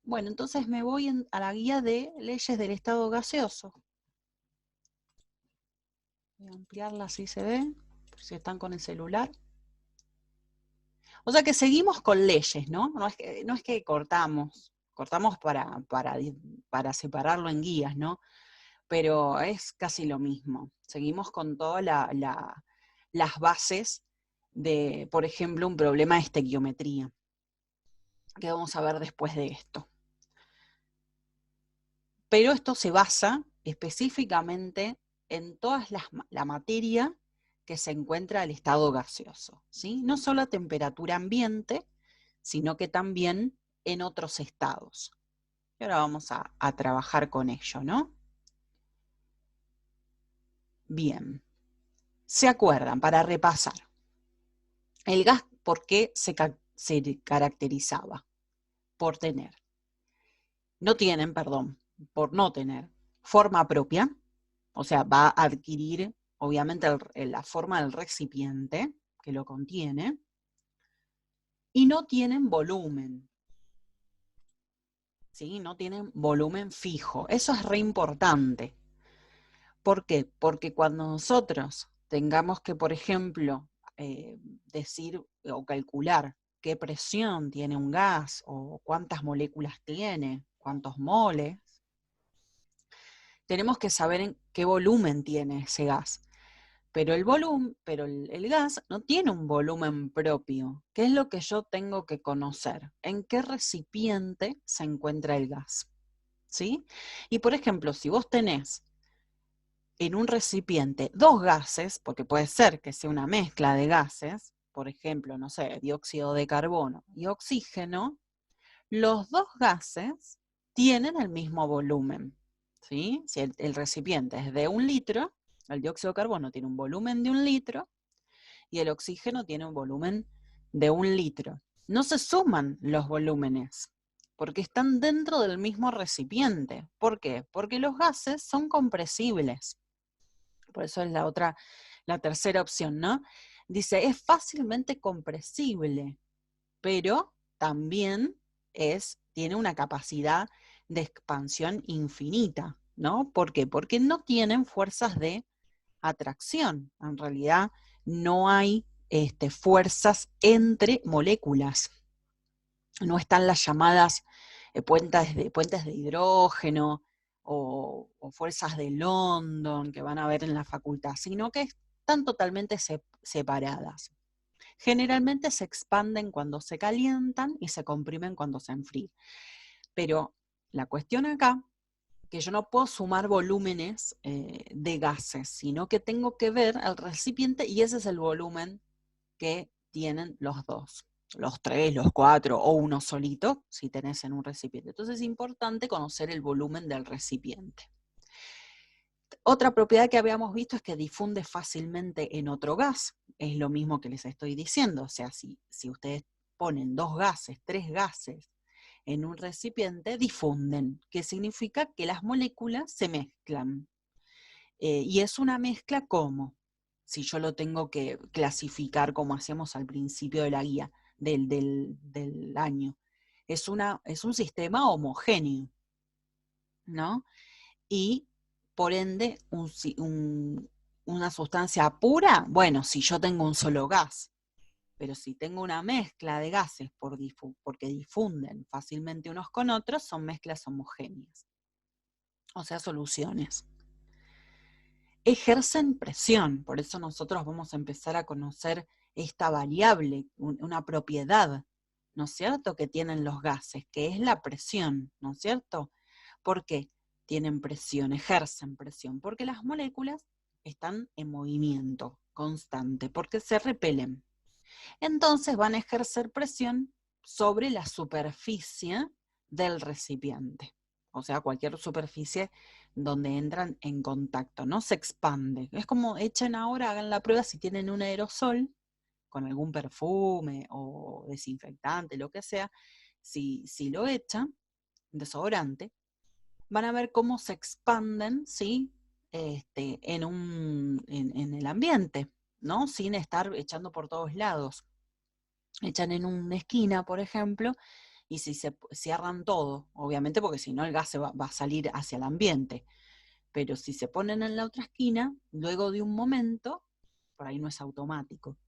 Bueno, entonces me voy a la guía de leyes del estado gaseoso. Voy a ampliarla así se ve, por si están con el celular. O sea que seguimos con leyes, ¿no? No es que cortamos para separarlo en guías, ¿no? Pero es casi lo mismo. Seguimos con todas las bases de, por ejemplo, un problema de estequiometría, que vamos a ver después de esto. Pero esto se basa específicamente en toda la materia que se encuentra al estado gaseoso, ¿sí? No solo a temperatura ambiente, sino que también en otros estados. Y ahora vamos a trabajar con ello, ¿no? Bien. ¿Se acuerdan? Para repasar. El gas, ¿por qué se caracterizaba? Por no tener forma propia, o sea, va a adquirir obviamente la forma del recipiente que lo contiene, y no tienen volumen, ¿sí? No tienen volumen fijo. Eso es re importante. ¿Por qué? Porque cuando nosotros tengamos que, por ejemplo, decir o calcular qué presión tiene un gas o cuántas moléculas tiene, cuántos moles, tenemos que saber en qué volumen tiene ese gas. Pero el gas no tiene un volumen propio. ¿Qué es lo que yo tengo que conocer? ¿En qué recipiente se encuentra el gas? ¿Sí? Y por ejemplo, si vos tenés en un recipiente dos gases, porque puede ser que sea una mezcla de gases, por ejemplo, no sé, dióxido de carbono y oxígeno, los dos gases tienen el mismo volumen, ¿sí? Si el recipiente es de 1 litro, el dióxido de carbono tiene un volumen de 1 litro y el oxígeno tiene un volumen de 1 litro. No se suman los volúmenes, porque están dentro del mismo recipiente. ¿Por qué? Porque los gases son compresibles. Por eso es la tercera opción, ¿no? Dice, es fácilmente compresible, pero también tiene una capacidad de expansión infinita, ¿no? ¿Por qué? Porque no tienen fuerzas de atracción. En realidad no hay fuerzas entre moléculas. No están las llamadas puentes de hidrógeno o fuerzas de London que van a ver en la facultad, sino que están totalmente separadas. Generalmente se expanden cuando se calientan y se comprimen cuando se enfrían. Pero la cuestión acá, que yo no puedo sumar volúmenes de gases, sino que tengo que ver el recipiente y ese es el volumen que tienen los dos, los tres, los cuatro o uno solito, si tenés en un recipiente. Entonces es importante conocer el volumen del recipiente. Otra propiedad que habíamos visto es que difunde fácilmente en otro gas. Es lo mismo que les estoy diciendo. O sea, si ustedes ponen dos gases, tres gases en un recipiente, difunden, que significa que las moléculas se mezclan. Y es una mezcla ¿cómo? Si yo lo tengo que clasificar como hacemos al principio de la guía del año. Es un sistema homogéneo, ¿no? Y por ende, una sustancia pura, bueno, si yo tengo un solo gas, pero si tengo una mezcla de gases porque difunden fácilmente unos con otros, son mezclas homogéneas, o sea, soluciones. Ejercen presión, por eso nosotros vamos a empezar a conocer esta variable, una propiedad, ¿no es cierto?, que tienen los gases, que es la presión, ¿no es cierto? ¿Por qué tienen presión, ejercen presión? Porque las moléculas están en movimiento constante, porque se repelen. Entonces van a ejercer presión sobre la superficie del recipiente. O sea, cualquier superficie donde entran en contacto, ¿no? Se expande. Es como echen ahora, hagan la prueba si tienen un aerosol con algún perfume o desinfectante, lo que sea. Si lo echan, desodorante, van a ver cómo se expanden, ¿sí? En el ambiente, ¿no? Sin estar echando por todos lados. Echan en una esquina, por ejemplo, Y si se cierran todo, obviamente porque si no el gas va a salir hacia el ambiente, pero si se ponen en la otra esquina, luego de un momento, por ahí no es automático,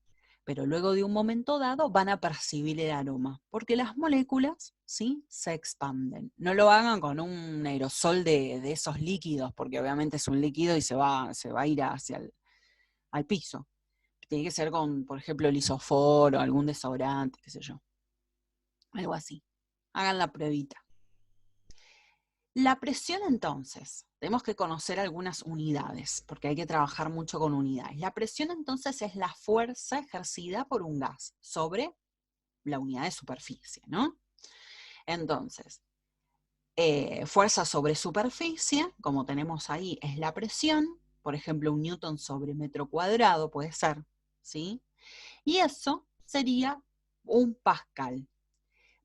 pero luego de un momento dado van a percibir el aroma, porque las moléculas, ¿sí?, se expanden. No lo hagan con un aerosol de esos líquidos, porque obviamente es un líquido y se va a ir hacia al piso. Tiene que ser con, por ejemplo, el isofor o algún desodorante, qué sé yo. Algo así. Hagan la pruebita. La presión, entonces, tenemos que conocer algunas unidades, porque hay que trabajar mucho con unidades. La presión, entonces, es la fuerza ejercida por un gas sobre la unidad de superficie, ¿no? Entonces, fuerza sobre superficie, como tenemos ahí, es la presión, por ejemplo, un newton sobre metro cuadrado puede ser, ¿sí? Y eso sería un pascal.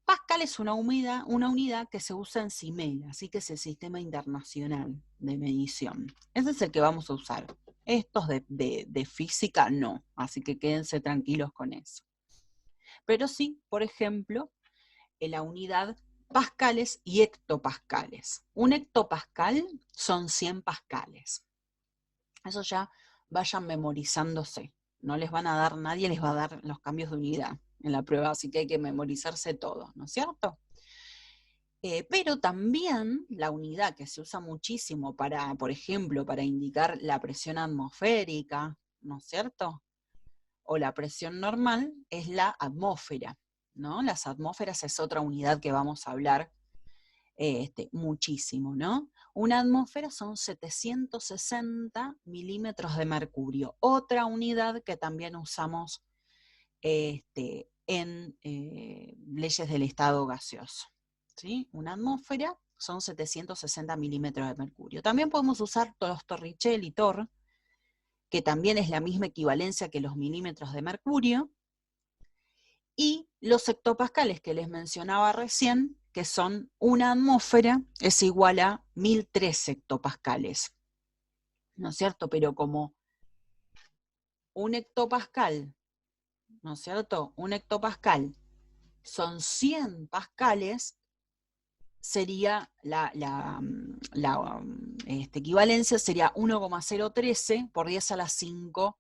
Pascal es una unidad que se usa en CIMEL, así que es el Sistema Internacional de Medición. Ese es el que vamos a usar. Estos de física no, así que quédense tranquilos con eso. Pero sí, por ejemplo, en la unidad pascales y hectopascales. Un hectopascal son 100 pascales. Eso ya vayan memorizándose. No les van a dar, nadie les va a dar los cambios de unidad en la prueba, así que hay que memorizarse todo, ¿no es cierto? Pero también la unidad que se usa muchísimo para, por ejemplo, para indicar la presión atmosférica, ¿no es cierto?, o la presión normal, es la atmósfera, ¿no? Las atmósferas es otra unidad que vamos a hablar muchísimo, ¿no? Una atmósfera son 760 milímetros de mercurio, otra unidad que también usamos en leyes del estado gaseoso, ¿sí? Una atmósfera son 760 milímetros de mercurio. También podemos usar los Torricelli, Tor, que también es la misma equivalencia que los milímetros de mercurio, y los hectopascales que les mencionaba recién, que son una atmósfera, es igual a 1003 hectopascales, ¿no es cierto? Pero como un hectopascal, ¿no es cierto? Un hectopascal son 100 pascales, sería la equivalencia sería 1,013 por 10 a la 5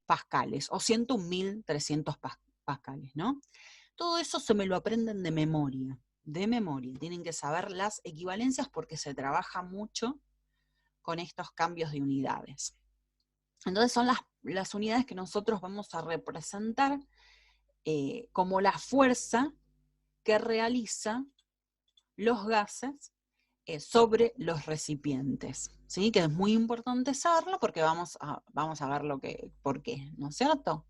pascales, o 101.300 pascales, ¿no? Todo eso se me lo aprenden de memoria, tienen que saber las equivalencias porque se trabaja mucho con estos cambios de unidades. Entonces son las unidades que nosotros vamos a representar como la fuerza que realiza los gases sobre los recipientes, ¿sí? Que es muy importante saberlo porque vamos a ver por qué, ¿no es cierto?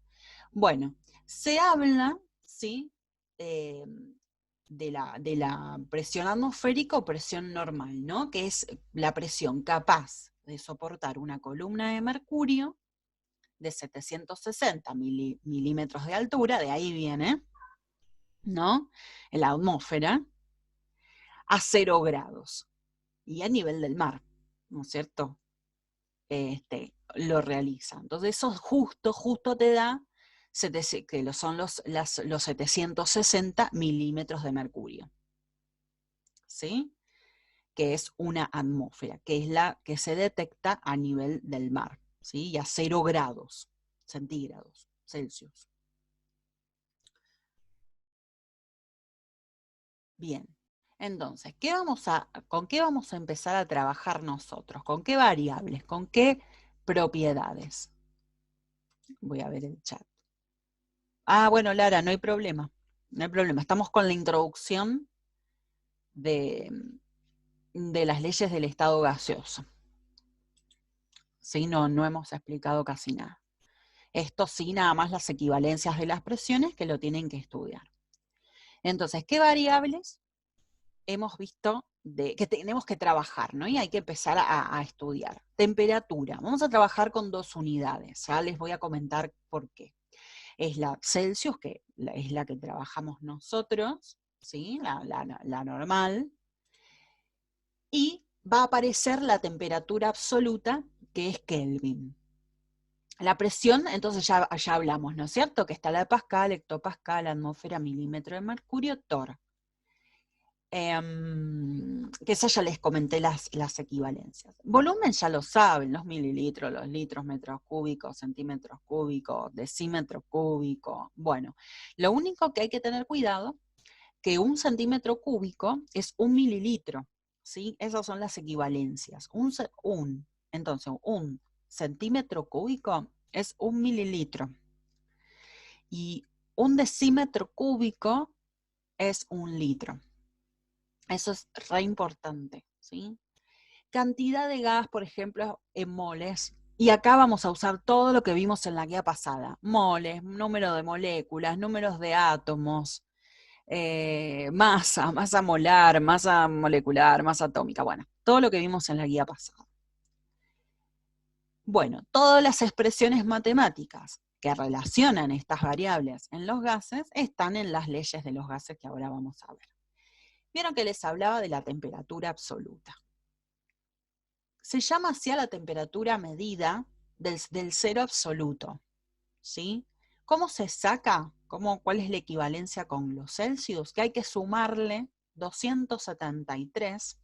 Bueno, se habla, ¿sí?, de la presión atmosférica o presión normal, ¿no? Que es la presión capaz de soportar una columna de mercurio de 760 milímetros de altura, de ahí viene, ¿no?, en la atmósfera, a 0 grados y a nivel del mar, ¿no es cierto? Lo realiza. Entonces eso justo te da que son los 760 milímetros de mercurio, ¿sí? Que es una atmósfera, que es la que se detecta a nivel del mar, ¿sí? Y a 0 grados centígrados Celsius. Bien, entonces, ¿con qué vamos a empezar a trabajar nosotros? ¿Con qué variables? ¿Con qué propiedades? Voy a ver el chat. Ah, bueno, Lara, no hay problema. No hay problema. Estamos con la introducción de las leyes del estado gaseoso. ¿Sí? No hemos explicado casi nada. Esto sí, nada más las equivalencias de las presiones que lo tienen que estudiar. Entonces, ¿qué variables hemos visto que tenemos que trabajar, ¿no? Y hay que empezar a estudiar? Temperatura. Vamos a trabajar con 2 unidades. Ya les voy a comentar por qué. Es la Celsius, que es la que trabajamos nosotros, ¿sí? La normal. Y va a aparecer la temperatura absoluta, que es Kelvin. La presión, entonces ya hablamos, ¿no es cierto? Que está la de Pascal, hectopascal, atmósfera, milímetro de mercurio, Tor. que eso ya les comenté las equivalencias. Volumen ya lo saben, los mililitros, los litros, metros cúbicos, centímetros cúbicos, decímetros cúbicos. Bueno, lo único que hay que tener cuidado, que un centímetro cúbico es un mililitro, ¿sí? Esas son las equivalencias. Entonces, un centímetro cúbico es un mililitro. Y un decímetro cúbico es un litro. Eso es re importante, ¿sí? Cantidad de gas, por ejemplo, en moles. Y acá vamos a usar todo lo que vimos en la guía pasada. Moles, número de moléculas, números de átomos, masa molar, masa molecular, masa atómica. Bueno, todo lo que vimos en la guía pasada. Bueno, todas las expresiones matemáticas que relacionan estas variables en los gases están en las leyes de los gases que ahora vamos a ver. Vieron que les hablaba de la temperatura absoluta. Se llama así a la temperatura medida del cero absoluto, ¿sí? ¿Cómo se saca? ¿Cuál es la equivalencia con los Celsius? Que hay que sumarle 273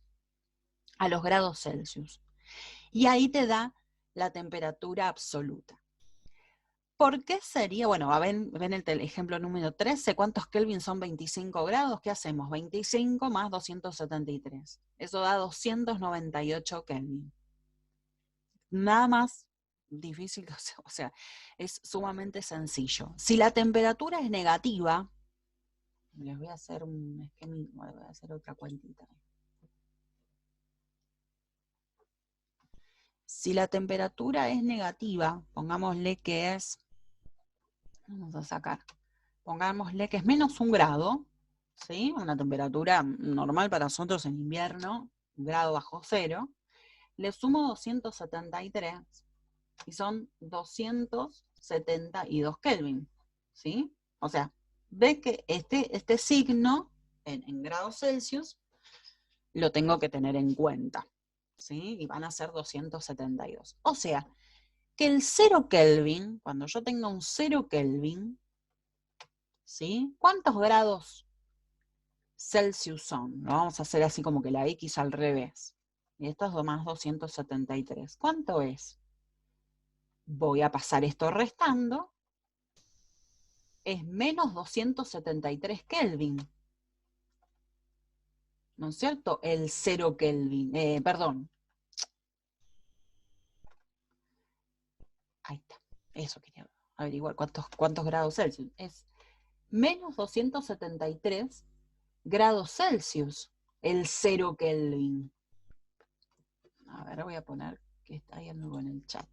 a los grados Celsius. Y ahí te da la temperatura absoluta. ¿Por qué sería? Bueno, ven el ejemplo número 13, ¿cuántos Kelvin son 25 grados? ¿Qué hacemos? 25 más 273. Eso da 298 Kelvin. Nada más difícil, o sea, es sumamente sencillo. Si la temperatura es negativa, les voy a hacer un esquema, voy a hacer otra cuentita. Si la temperatura es negativa, pongámosle que es, vamos a sacar, pongámosle que es menos 1 grado, ¿sí? Una temperatura normal para nosotros en invierno, 1 grado bajo cero, le sumo 273 y son 272 Kelvin, ¿sí? O sea, ves que este signo en grados Celsius lo tengo que tener en cuenta, ¿sí? Y van a ser 272. O sea, que el 0 Kelvin, cuando yo tenga un 0 Kelvin, ¿sí? ¿Cuántos grados Celsius son? Lo vamos a hacer así como que la X al revés. Y esto es más 273. ¿Cuánto es? Voy a pasar esto restando. Es menos 273 Kelvin. ¿No es cierto? El 0 Kelvin. Perdón. Ahí está. Eso quería averiguar. ¿Cuántos grados Celsius? Es menos 273 grados Celsius. El 0 Kelvin. A ver, voy a poner que está ahí algo en el chat.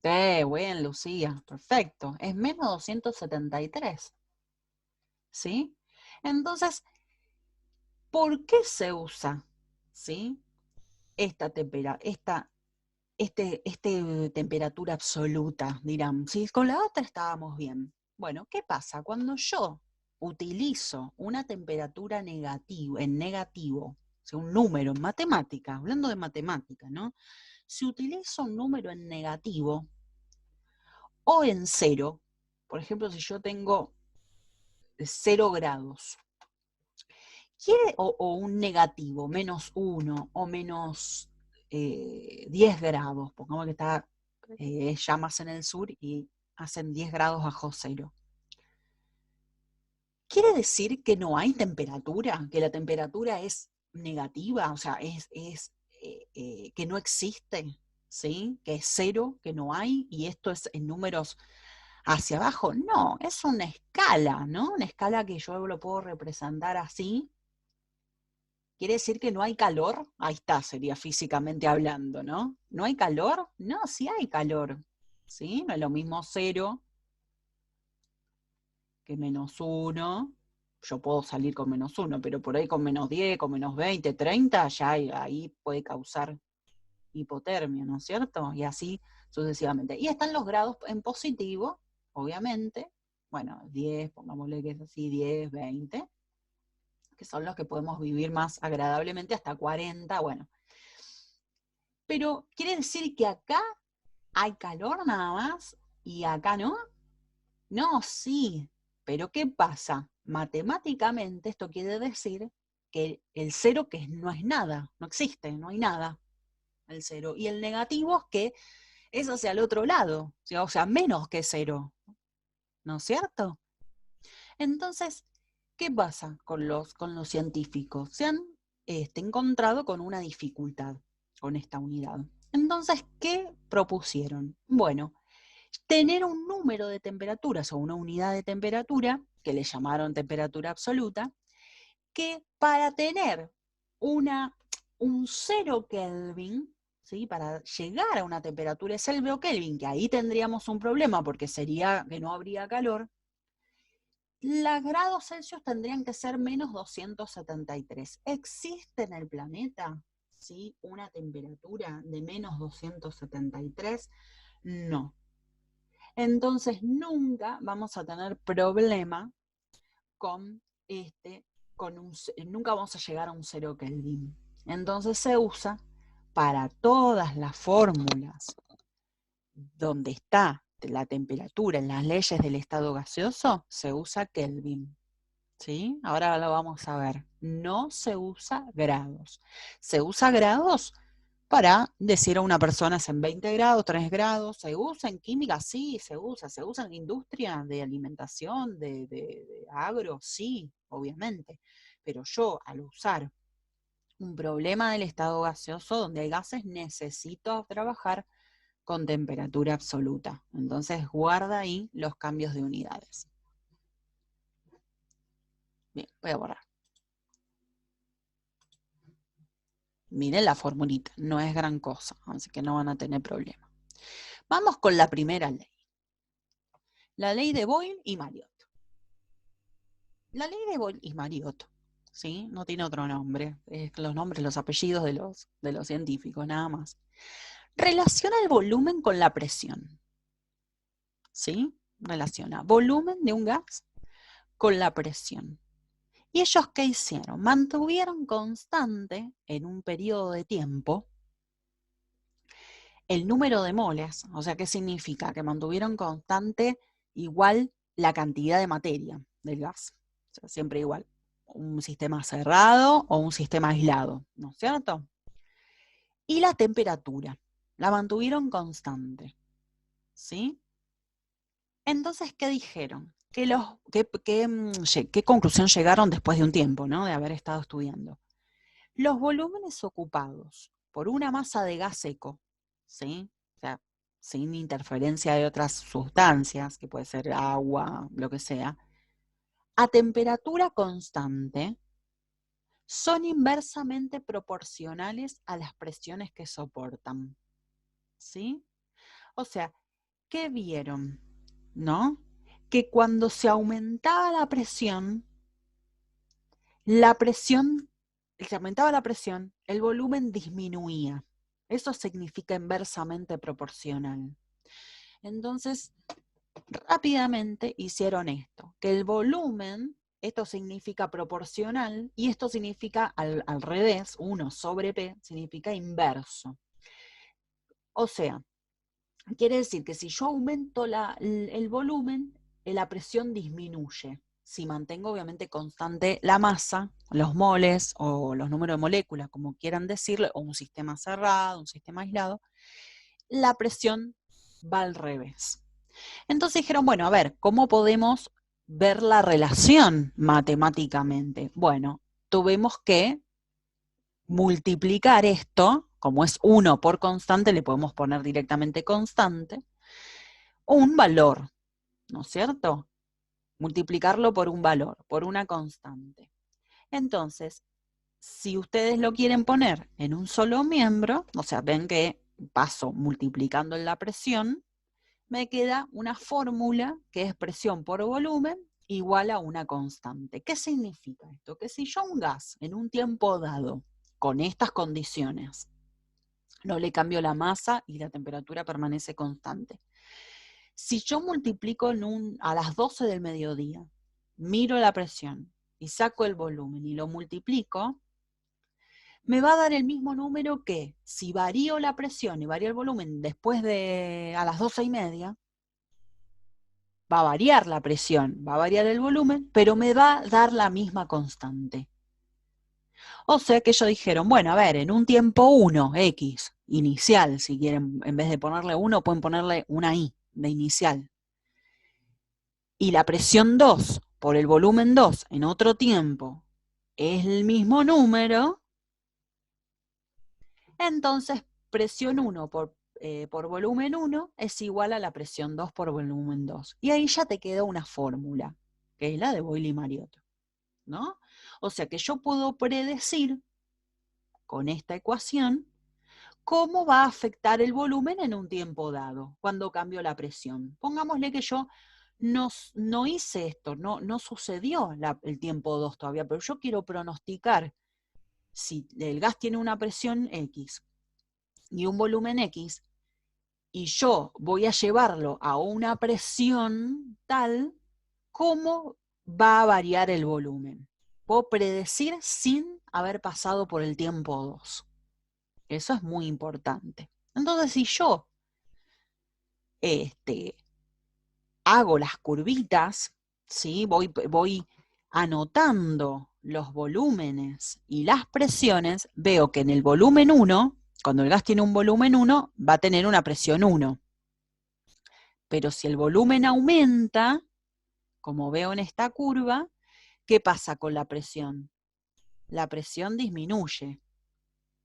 Bien, Lucía. Perfecto. Es menos 273. ¿Sí? Entonces, ¿por qué se usa? ¿Sí? Esta temperatura absoluta, dirán, si con la otra estábamos bien. Bueno, ¿qué pasa? Cuando yo utilizo una temperatura en negativo, o sea, un número en matemática, hablando de matemática, ¿no? Si utilizo un número en negativo o en cero, por ejemplo, si yo tengo 0 grados, o un negativo, menos 1 o menos 10 grados, pongamos que está ya más en el sur y hacen 10 grados bajo cero. ¿Quiere decir que no hay temperatura? ¿Que la temperatura es negativa? O sea, que no existe, ¿sí? Que es cero, que no hay, y esto es en números hacia abajo. No, es una escala, ¿no? Una escala que yo lo puedo representar así. ¿Quiere decir que no hay calor? Ahí está, sería físicamente hablando, ¿no? ¿No hay calor? No, sí hay calor, ¿sí? No es lo mismo 0 que menos 1. Yo puedo salir con menos 1, pero por ahí con menos 10, con menos 20, 30, ya ahí puede causar hipotermia, ¿no es cierto? Y así sucesivamente. Y están los grados en positivo, obviamente. Bueno, 10, pongámosle que es así, 10, 20. Que son los que podemos vivir más agradablemente, hasta 40, bueno. Pero, ¿quiere decir que acá hay calor nada más y acá no? No, sí, pero ¿qué pasa? Matemáticamente esto quiere decir que el cero que no es nada, no existe, no hay nada, el cero. Y el negativo es que es hacia el otro lado, o sea, menos que cero, ¿no es cierto? Entonces, ¿qué pasa con los científicos? Se han encontrado con una dificultad con esta unidad. Entonces, ¿qué propusieron? Bueno, tener un número de temperaturas o una unidad de temperatura, que le llamaron temperatura absoluta, que para tener un 0 Kelvin, ¿sí? Para llegar a una temperatura de 0 Kelvin, que ahí tendríamos un problema porque sería que no habría calor, los grados Celsius tendrían que ser menos 273. ¿Existe en el planeta, ¿sí?, una temperatura de menos 273? No. Entonces nunca vamos a tener problema con nunca vamos a llegar a un 0 Kelvin. Entonces se usa para todas las fórmulas donde está la temperatura en las leyes del estado gaseoso, se usa Kelvin. ¿Sí? Ahora lo vamos a ver. No se usa grados. Se usa grados para decir a una persona es en 20 grados, 3 grados. ¿Se usa en química? Sí, se usa. ¿Se usa en industria de alimentación, de agro? Sí, obviamente. Pero yo, al usar un problema del estado gaseoso donde hay gases, necesito trabajar con temperatura absoluta. Entonces guarda ahí los cambios de unidades. Bien, voy a borrar. Miren la formulita, no es gran cosa, así que no van a tener problema. Vamos con la primera ley. La ley de Boyle y Marriott. La ley de Boyle y Marriott, ¿sí? No tiene otro nombre, es los nombres, los apellidos de los científicos, nada más. Relaciona el volumen con la presión, ¿sí? Relaciona volumen de un gas con la presión. ¿Y ellos qué hicieron? Mantuvieron constante en un periodo de tiempo el número de moles. O sea, ¿qué significa? Que mantuvieron constante igual la cantidad de materia del gas. O sea, siempre igual. Un sistema cerrado o un sistema aislado, ¿no es cierto? Y la temperatura. La mantuvieron constante. ¿Sí? Entonces, ¿qué dijeron? ¿Qué conclusión llegaron después de un tiempo, ¿no?, de haber estado estudiando? Los volúmenes ocupados por una masa de gas seco, ¿sí?, o sea, sin interferencia de otras sustancias, que puede ser agua, lo que sea, a temperatura constante, son inversamente proporcionales a las presiones que soportan. ¿Sí? O sea, ¿qué vieron? ¿No? Que cuando se aumentaba se aumentaba la presión, el volumen disminuía. Eso significa inversamente proporcional. Entonces, rápidamente hicieron esto, que el volumen, esto significa proporcional, y esto significa al revés, 1 sobre P, significa inverso. O sea, quiere decir que si yo aumento el volumen, la presión disminuye. Si mantengo obviamente constante la masa, los moles o los números de moléculas, como quieran decirle, o un sistema cerrado, un sistema aislado, la presión va al revés. Entonces dijeron, bueno, a ver, ¿cómo podemos ver la relación matemáticamente? Bueno, tuvimos que multiplicar esto, como es 1 por constante, le podemos poner directamente constante, un valor, ¿no es cierto? Multiplicarlo por un valor, por una constante. Entonces, si ustedes lo quieren poner en un solo miembro, o sea, ven que paso multiplicando en la presión, me queda una fórmula que es presión por volumen igual a una constante. ¿Qué significa esto? Que si yo a un gas en un tiempo dado, con estas condiciones, no le cambio la masa y la temperatura permanece constante. Si yo multiplico a las 12 del mediodía, miro la presión y saco el volumen y lo multiplico, me va a dar el mismo número que si varío la presión y varío el volumen después de a las 12:30, va a variar la presión, va a variar el volumen, pero me va a dar la misma constante. O sea que ellos dijeron, bueno, a ver, en un tiempo 1, X, inicial, si quieren, en vez de ponerle 1, pueden ponerle una I de inicial. Y la presión 2 por el volumen 2 en otro tiempo es el mismo número, entonces presión 1 por volumen 1 es igual a la presión 2 por volumen 2. Y ahí ya te queda una fórmula, que es la de Boyle-Mariotte, ¿no? O sea que yo puedo predecir con esta ecuación cómo va a afectar el volumen en un tiempo dado, cuando cambio la presión. Pongámosle que yo no hice esto, no sucedió el tiempo 2 todavía, pero yo quiero pronosticar si el gas tiene una presión X y un volumen X, y yo voy a llevarlo a una presión tal, ¿cómo va a variar el volumen? Puedo predecir sin haber pasado por el tiempo 2. Eso es muy importante. Entonces, si yo hago las curvitas, ¿sí? voy anotando los volúmenes y las presiones, veo que en el volumen 1, cuando el gas tiene un volumen 1, va a tener una presión 1. Pero si el volumen aumenta, como veo en esta curva, ¿qué pasa con la presión? La presión disminuye,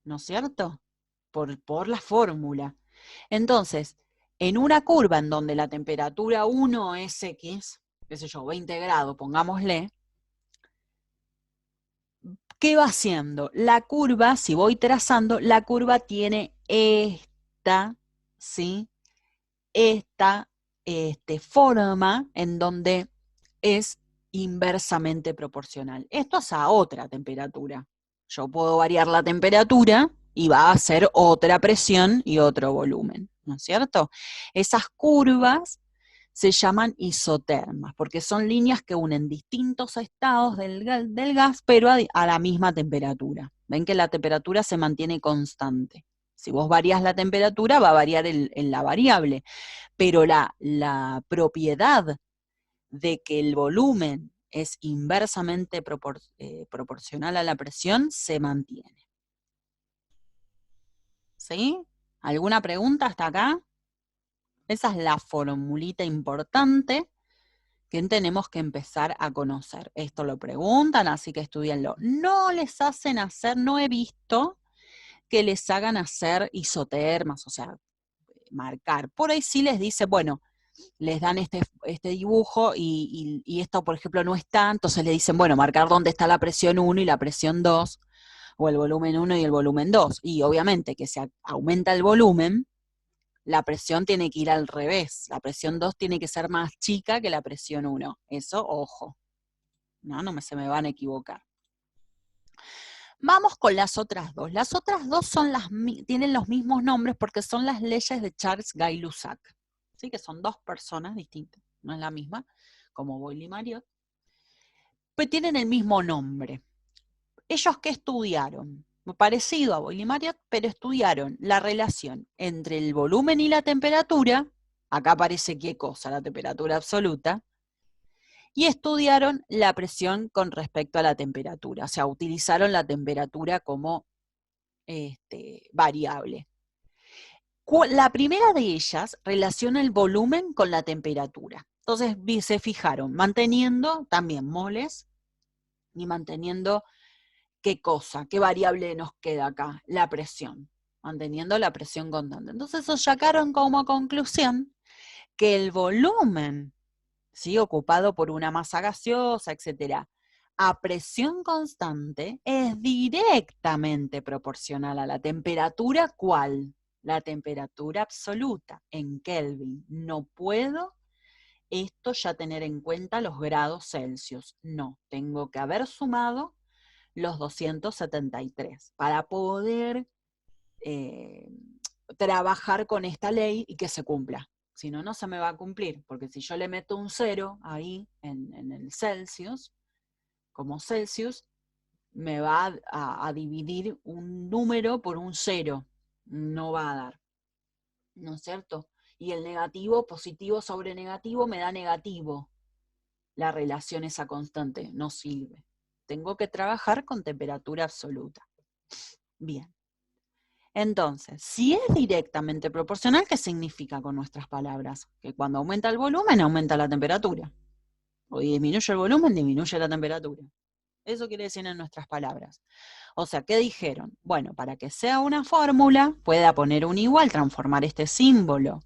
¿no es cierto? Por la fórmula. Entonces, en una curva en donde la temperatura 1 es X, qué sé yo, 20 grados, pongámosle, ¿qué va haciendo? La curva, si voy trazando, la curva tiene ¿sí? Esta forma en donde es inversamente proporcional. Esto es a otra temperatura. Yo puedo variar la temperatura y va a ser otra presión y otro volumen, ¿no es cierto? Esas curvas se llaman isotermas, porque son líneas que unen distintos estados del gas, pero a la misma temperatura. Ven que la temperatura se mantiene constante. Si vos variás la temperatura, va a variar en la variable, pero la propiedad de que el volumen es inversamente proporcional a la presión se mantiene. ¿Sí? ¿Alguna pregunta hasta acá? Esa es la formulita importante que tenemos que empezar a conocer. Esto lo preguntan, así que estudienlo. No les hacen hacer, no he visto que les hagan hacer isotermas, o sea, marcar. Por ahí sí les dice, bueno, les dan este dibujo y esto, por ejemplo, no está, entonces le dicen, bueno, marcar dónde está la presión 1 y la presión 2, o el volumen 1 y el volumen 2. Y obviamente que se aumenta el volumen, la presión tiene que ir al revés. La presión 2 tiene que ser más chica que la presión 1. Eso, ojo, no se me van a equivocar. Vamos con las otras dos. Las otras dos tienen los mismos nombres porque son las leyes de Charles Gay-Lussac. ¿Sí? Que son dos personas distintas, no es la misma, como Boyle-Mariotte, pero tienen el mismo nombre. ¿Ellos qué estudiaron? Parecido a Boyle-Mariotte, pero estudiaron la relación entre el volumen y la temperatura, acá aparece qué cosa, la temperatura absoluta, y estudiaron la presión con respecto a la temperatura, o sea, utilizaron la temperatura como variable. La primera de ellas relaciona el volumen con la temperatura. Entonces se fijaron, manteniendo también moles y manteniendo qué cosa, qué variable nos queda acá, la presión, manteniendo la presión constante. Entonces sacaron como conclusión que el volumen, ¿sí? Ocupado por una masa gaseosa, etcétera, a presión constante es directamente proporcional a la temperatura. ¿Cuál? La temperatura absoluta en Kelvin. No puedo esto ya tener en cuenta los grados Celsius. No, tengo que haber sumado los 273 para poder trabajar con esta ley y que se cumpla. Si no, no se me va a cumplir, porque si yo le meto un 0 ahí en el Celsius, como Celsius, me va a dividir un número por un 0. No va a dar, ¿no es cierto? Y el negativo, positivo sobre negativo, me da negativo. La relación esa constante no sirve. tengo que trabajar con temperatura absoluta. Bien. Entonces, si es directamente proporcional, ¿qué significa con nuestras palabras? Que cuando aumenta el volumen, aumenta la temperatura. O disminuye el volumen, disminuye la temperatura. Eso quiere decir en nuestras palabras. O sea, ¿qué dijeron? Bueno, para que sea una fórmula, pueda poner un igual, transformar este símbolo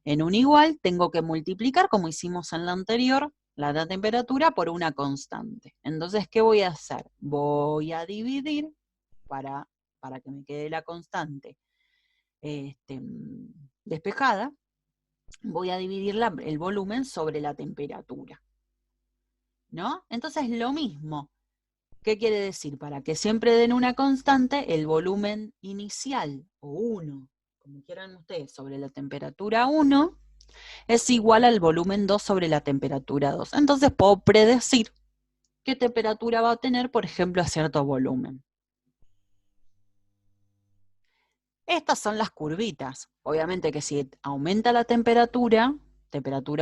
en un igual, tengo que multiplicar, como hicimos en la anterior, la temperatura por una constante. Entonces, ¿qué voy a hacer? Voy a dividir para que me quede la constante despejada, voy a dividir el volumen sobre la temperatura, ¿no? Entonces, lo mismo. ¿Qué quiere decir? Para que siempre den una constante, el volumen inicial, o 1, como quieran ustedes, sobre la temperatura 1, es igual al volumen 2 sobre la temperatura 2. Entonces puedo predecir qué temperatura va a tener, por ejemplo, a cierto volumen. Estas son las curvitas. Obviamente que si aumenta la temperatura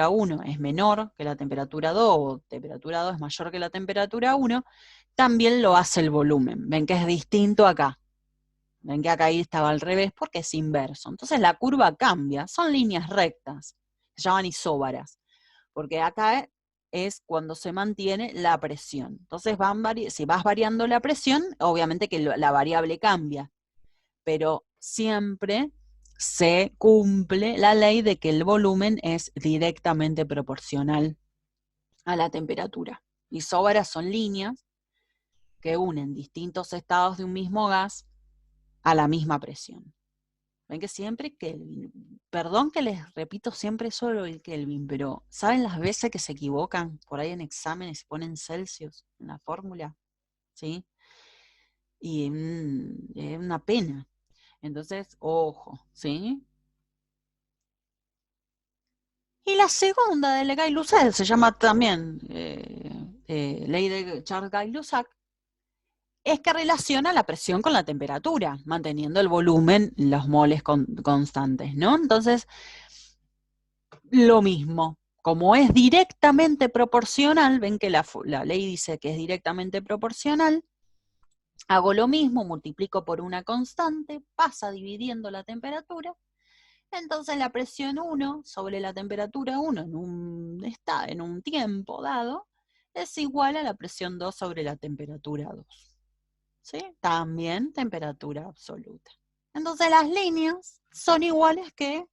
1 es menor que la temperatura 2, o temperatura 2 es mayor que la temperatura 1, también lo hace el volumen. Ven que es distinto acá. Ven que acá ahí estaba al revés porque es inverso. Entonces la curva cambia, son líneas rectas, se llaman isóbaras, porque acá es cuando se mantiene la presión. Entonces si vas variando la presión, obviamente que la variable cambia, pero siempre se cumple la ley de que el volumen es directamente proporcional a la temperatura. Isóbaras son líneas que unen distintos estados de un mismo gas a la misma presión. Ven que siempre Kelvin. Perdón que les repito siempre solo el Kelvin, pero ¿saben las veces que se equivocan por ahí en exámenes y ponen Celsius en la fórmula? ¿Sí? Y es una pena. Entonces, ojo, ¿sí? Y la segunda de Gay-Lussac se llama también ley de Charles Gay-Lussac, es que relaciona la presión con la temperatura, manteniendo el volumen, los moles constantes, ¿no? Entonces, lo mismo, como es directamente proporcional, ven que la ley dice que es directamente proporcional, hago lo mismo, multiplico por una constante, pasa dividiendo la temperatura, entonces la presión 1 sobre la temperatura 1 en un tiempo dado es igual a la presión 2 sobre la temperatura 2. ¿Sí? También temperatura absoluta. Entonces las líneas son iguales que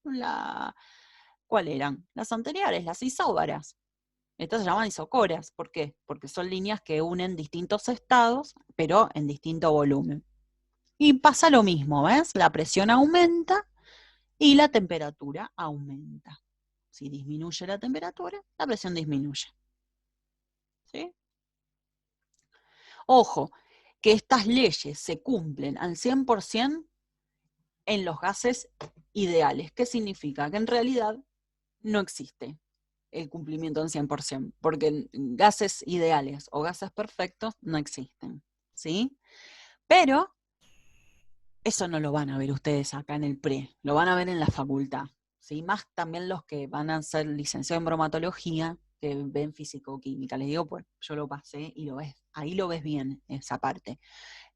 ¿cuál eran? Las anteriores, las isóbaras. Estas se llaman isocoras. ¿Por qué? Porque son líneas que unen distintos estados, pero en distinto volumen. Y pasa lo mismo, ¿ves? La presión aumenta y la temperatura aumenta. Si disminuye la temperatura, la presión disminuye. ¿Sí? Ojo, que estas leyes se cumplen al 100% en los gases ideales. ¿Qué significa? Que en realidad no existe el cumplimiento en 100%, porque gases ideales o gases perfectos no existen, ¿sí? Pero eso no lo van a ver ustedes acá en el pre, lo van a ver en la facultad, ¿sí? Más también los que van a ser licenciados en bromatología, que ven físico-química. Les digo, pues yo lo pasé y lo ves, ahí lo ves bien, esa parte.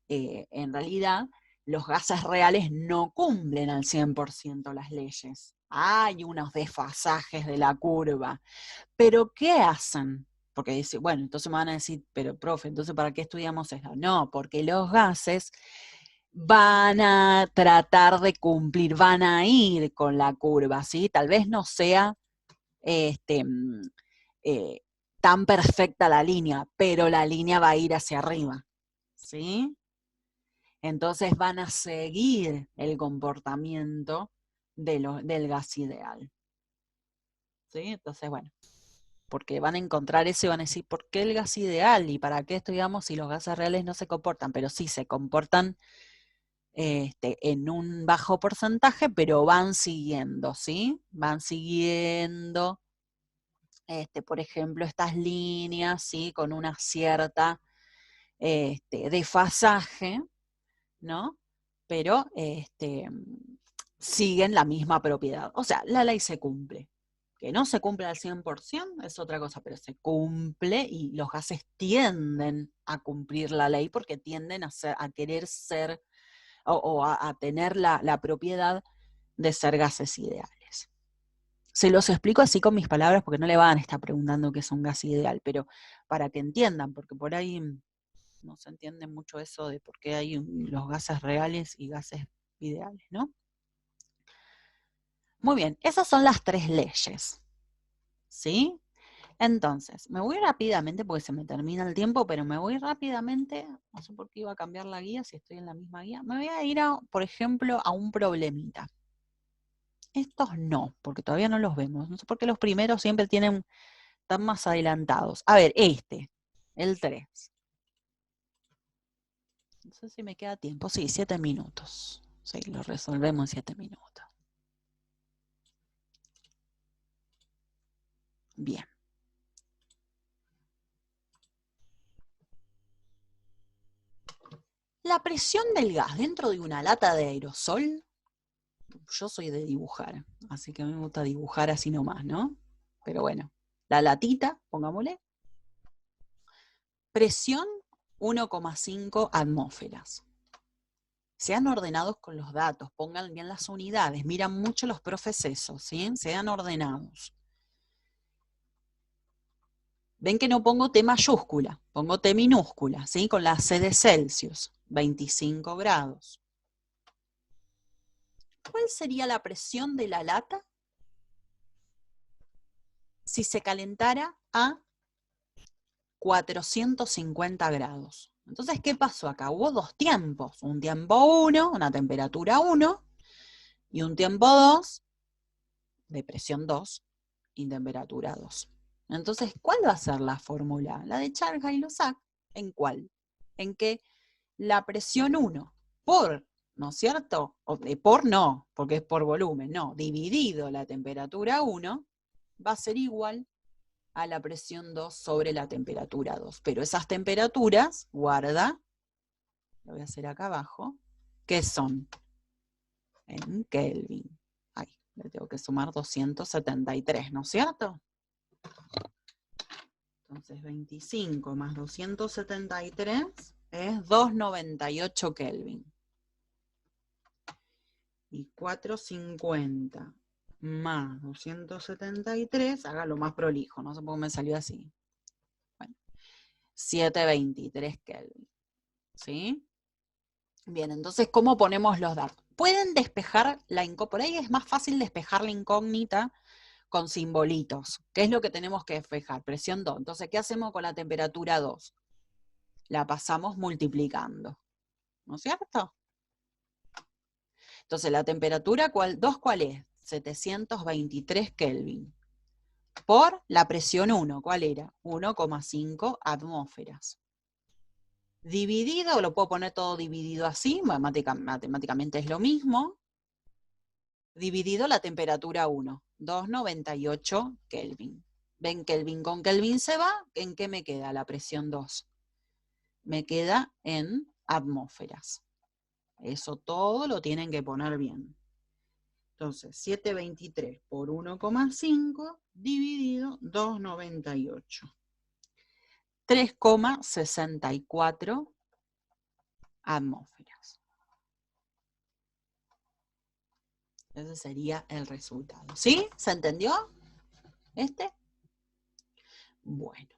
En realidad, los gases reales no cumplen al 100% las leyes. Hay unos desfasajes de la curva. ¿Pero qué hacen? Porque dice, bueno, entonces me van a decir, pero profe, entonces ¿para qué estudiamos esto? No, porque los gases van a tratar de cumplir, van a ir con la curva, ¿sí? Tal vez no sea este, eh, tan perfecta la línea, pero la línea va a ir hacia arriba, ¿sí? Entonces van a seguir el comportamiento del gas ideal. ¿Sí? Entonces, bueno, porque van a encontrar eso y van a decir, ¿por qué el gas ideal? ¿Y para qué estudiamos si los gases reales no se comportan? Pero sí, se comportan en un bajo porcentaje, pero van siguiendo, ¿sí? Van siguiendo, por ejemplo, estas líneas, ¿sí? Con una cierta desfasaje, ¿no? Pero siguen la misma propiedad. O sea, la ley se cumple. Que no se cumple al 100% es otra cosa, pero se cumple y los gases tienden a cumplir la ley porque tienden a querer ser o a tener la propiedad de ser gases ideales. Se los explico así con mis palabras porque no le van a estar preguntando qué es un gas ideal, pero para que entiendan, porque por ahí no se entiende mucho eso de por qué hay los gases reales y gases ideales, ¿no? Muy bien, esas son las 3 leyes, ¿sí? Entonces, me voy rápidamente porque se me termina el tiempo, pero me voy rápidamente, no sé por qué iba a cambiar la guía si estoy en la misma guía, me voy a ir, por ejemplo, a un problemita. Estos no, porque todavía no los vemos, no sé por qué los primeros siempre están más adelantados. A ver, el 3. No sé si me queda tiempo, sí, 7 minutos. Sí, lo resolvemos en 7 minutos. Bien. La presión del gas dentro de una lata de aerosol, yo soy de dibujar, así que a mí me gusta dibujar así nomás, ¿no? Pero bueno, la latita, pongámosle, presión 1,5 atmósferas. Sean ordenados con los datos, pongan bien las unidades, miran mucho los profes eso, ¿sí? Sean ordenados. Ven que no pongo T mayúscula, pongo T minúscula, ¿sí? Con la C de Celsius, 25 grados. ¿Cuál sería la presión de la lata si se calentara a 450 grados? Entonces, ¿qué pasó acá? Hubo 2 tiempos, un tiempo 1, una temperatura 1, y un tiempo 2, de presión 2, y temperatura 2. Entonces, ¿cuál va a ser la fórmula? La de Charles-Haï-Lussac. ¿En cuál? En que la presión 1 por, ¿no es cierto? Por no, porque es por volumen, no, dividido la temperatura 1, va a ser igual a la presión 2 sobre la temperatura 2. Pero esas temperaturas, guarda, lo voy a hacer acá abajo, ¿qué son? En Kelvin. Ay, le tengo que sumar 273, ¿no es cierto? Entonces 25 más 273 es 298 Kelvin. Y 450 más 273, hágalo más prolijo, no sé por qué me salió así. Bueno, 723 Kelvin. ¿Sí? Bien, entonces, ¿cómo ponemos los datos? Pueden despejar la incógnita, por ahí es más fácil despejar la incógnita con simbolitos. ¿Qué es lo que tenemos que despejar? Presión 2. Entonces, ¿qué hacemos con la temperatura 2? La pasamos multiplicando, ¿no es cierto? Entonces, la temperatura 2, ¿cuál es? 723 Kelvin. Por la presión 1, ¿cuál era? 1,5 atmósferas. Dividido, lo puedo poner todo dividido así, matemáticamente es lo mismo, dividido la temperatura 1, 298 Kelvin. ¿Ven? Kelvin con Kelvin se va, ¿en qué me queda la presión 2? Me queda en atmósferas. Eso todo lo tienen que poner bien. Entonces, 723 por 1,5 dividido 298. 3,64 atmósferas. Ese sería el resultado. ¿Sí? ¿Se entendió? Bueno.